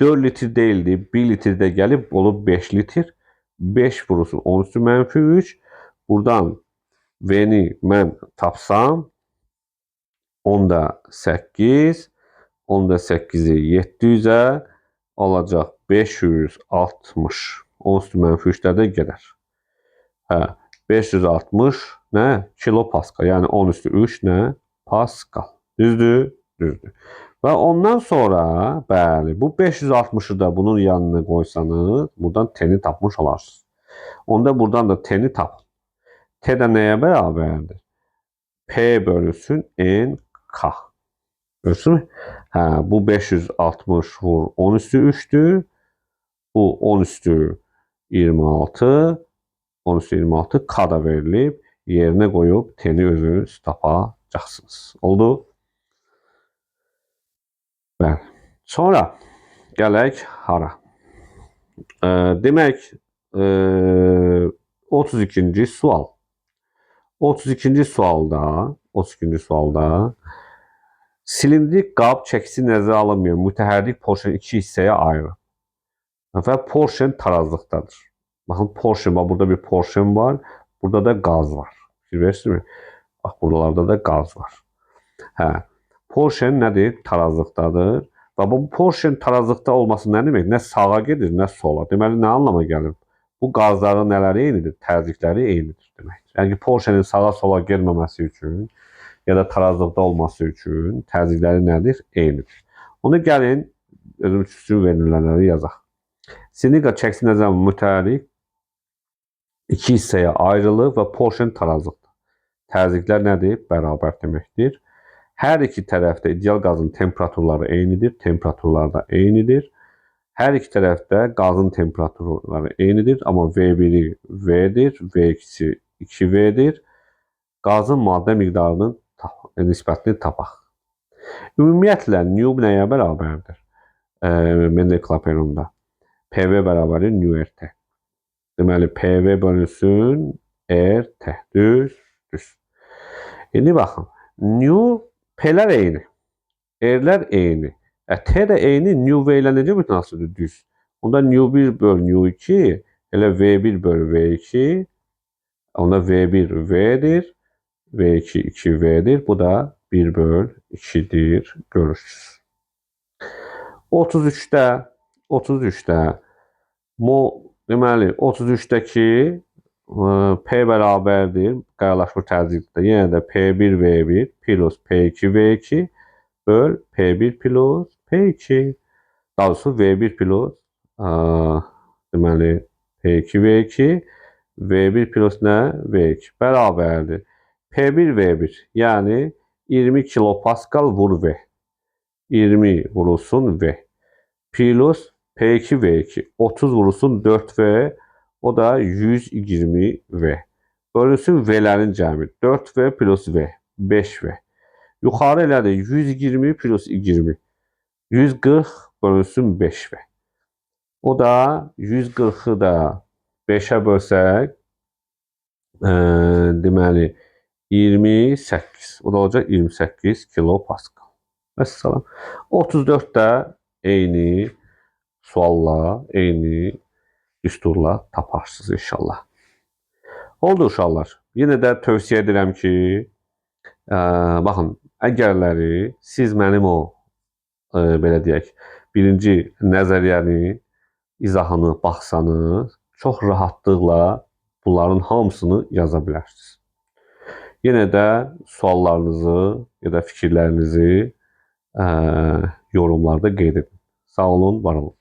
4 litr deyildi. 1 litrdə gəlib olub 5 litr. 5 vurulsun 10 üstü mənfi 3. Buradan V'ni mən tapsam 10'da 8. 10'da 8'i 700'e olacaq 560. 10 üstü mənfi 3'lərdə gedər. 560 nə? Kilopascal. Yəni 10 üstü 3 nə? Pascal. Düzdür? Düzdür. Və ondan sonra, bəli, bu 560'ı da bunun yanına qoysanız, buradan T'ni tapmış olarsınız. Onda buradan da T'ni tapın. T də nəyə bərabərdir? P bölünsün NK. Görürsünüz mü? Bu 560 vur 10 üstü 3'dür. Bu 10 üstü 26. 10 üstü 26 K da verilib. Yerinə qoyub T'ni özünüz tapacaqsınız. Oldu? Bəli. Sonra gələk hara? Demək 32-ci sual. 32-ci sualda silindrik qab çəkisi nəzərə alınmayan mütəhərrik porsiyon 2 hissəyə ayrılır. Və porsiyon tarazlıqdadır. Baxın, porsiyon var. Burada bir porsiyon var. Burada da qaz var. Bilirsiniz mi? Bax, buralarda da qaz var. Porsiyon nədir? Tarazlıqdadır. Və bu porsiyon tarazlıqda olması nə demək? Nə sağa gedir, nə sola. Deməli, nə anlama gəlir? Bu qazların nələri eynidir? Təzyiqləri eynidir demək. Yəni ki, porsiyonin sağa sola gelməməsi üçün ya da tarazlıqda olması üçün təzyiqləri nədir? Eynidir. Onu gəlin, özüm üçün verilənləri yazaq. Silindrik çəkisi nəzərə mütəhərrik 2 hissəyə ayrılır və porsiyon tarazlıqdır. Təzyiqlər nədir? Bərabər deməkdir. Hər iki tərəfdə ideal qazın temperaturları eynidir, temperaturlar da eynidir. Hər iki tərəfdə qazın temperaturları eynidir, amma V1-i V-dir, V2-si 2V-dir. Qazın maddə miqdarının nisbətini tapaq. Ümumiyyətlə, nu nəyə bərabərdir? Mendel-Clapeyron'da. PV bərabərdir nu-RT. Deməli, PV bölünsün RT. Düz. İndi baxın. Nu P'lər eyni. R'lər eyni. T də eyni. Nu V ilə necə mütənasibdir? Düz. Onda nu1 böl nu2 elə V1 böl V2. Onda V1 V'dir. V2 2V'dir. Bu da 1 böl 2'dir. Görürsünüz. 33'də deməli 33'dəki P bərabərdir. Qayalaşmış tərcihdə yenə də P1 V1 plus P2 V2 böl P1 plus P2. Daha doğrusu V1 plus deməli P2 V2 V1 plus nə? V2 bərabərdir. P1 V1 yəni 20 kilopascal vur V. 20 vurulsun V. Plus P2 V2 30 vurulsun 4V. O da 120 V. Bölünsün V'lərin cəmi. 4V plus V. 5V. Yuxarı elədir. 120 plus 20. 140 bölünsün 5V. O da 140'ı da 5'ə bölsək deməli 28. O da olacaq 28 kilopascal. Məsələn 34 də eyni sualla, eyni düsturla taparsınız inşallah. Oldu uşaqlar. Yenə də tövsiyə edirəm ki, baxın, əgərləri siz mənim o belə deyək, birinci nəzəriyyəni, izahını baxsanız, çox rahatlıqla bunların hamısını yaza bilərsiniz. Yenə də suallarınızı ya da fikirlərinizi yorumlarda qeyd edin. Sağ olun, var olun.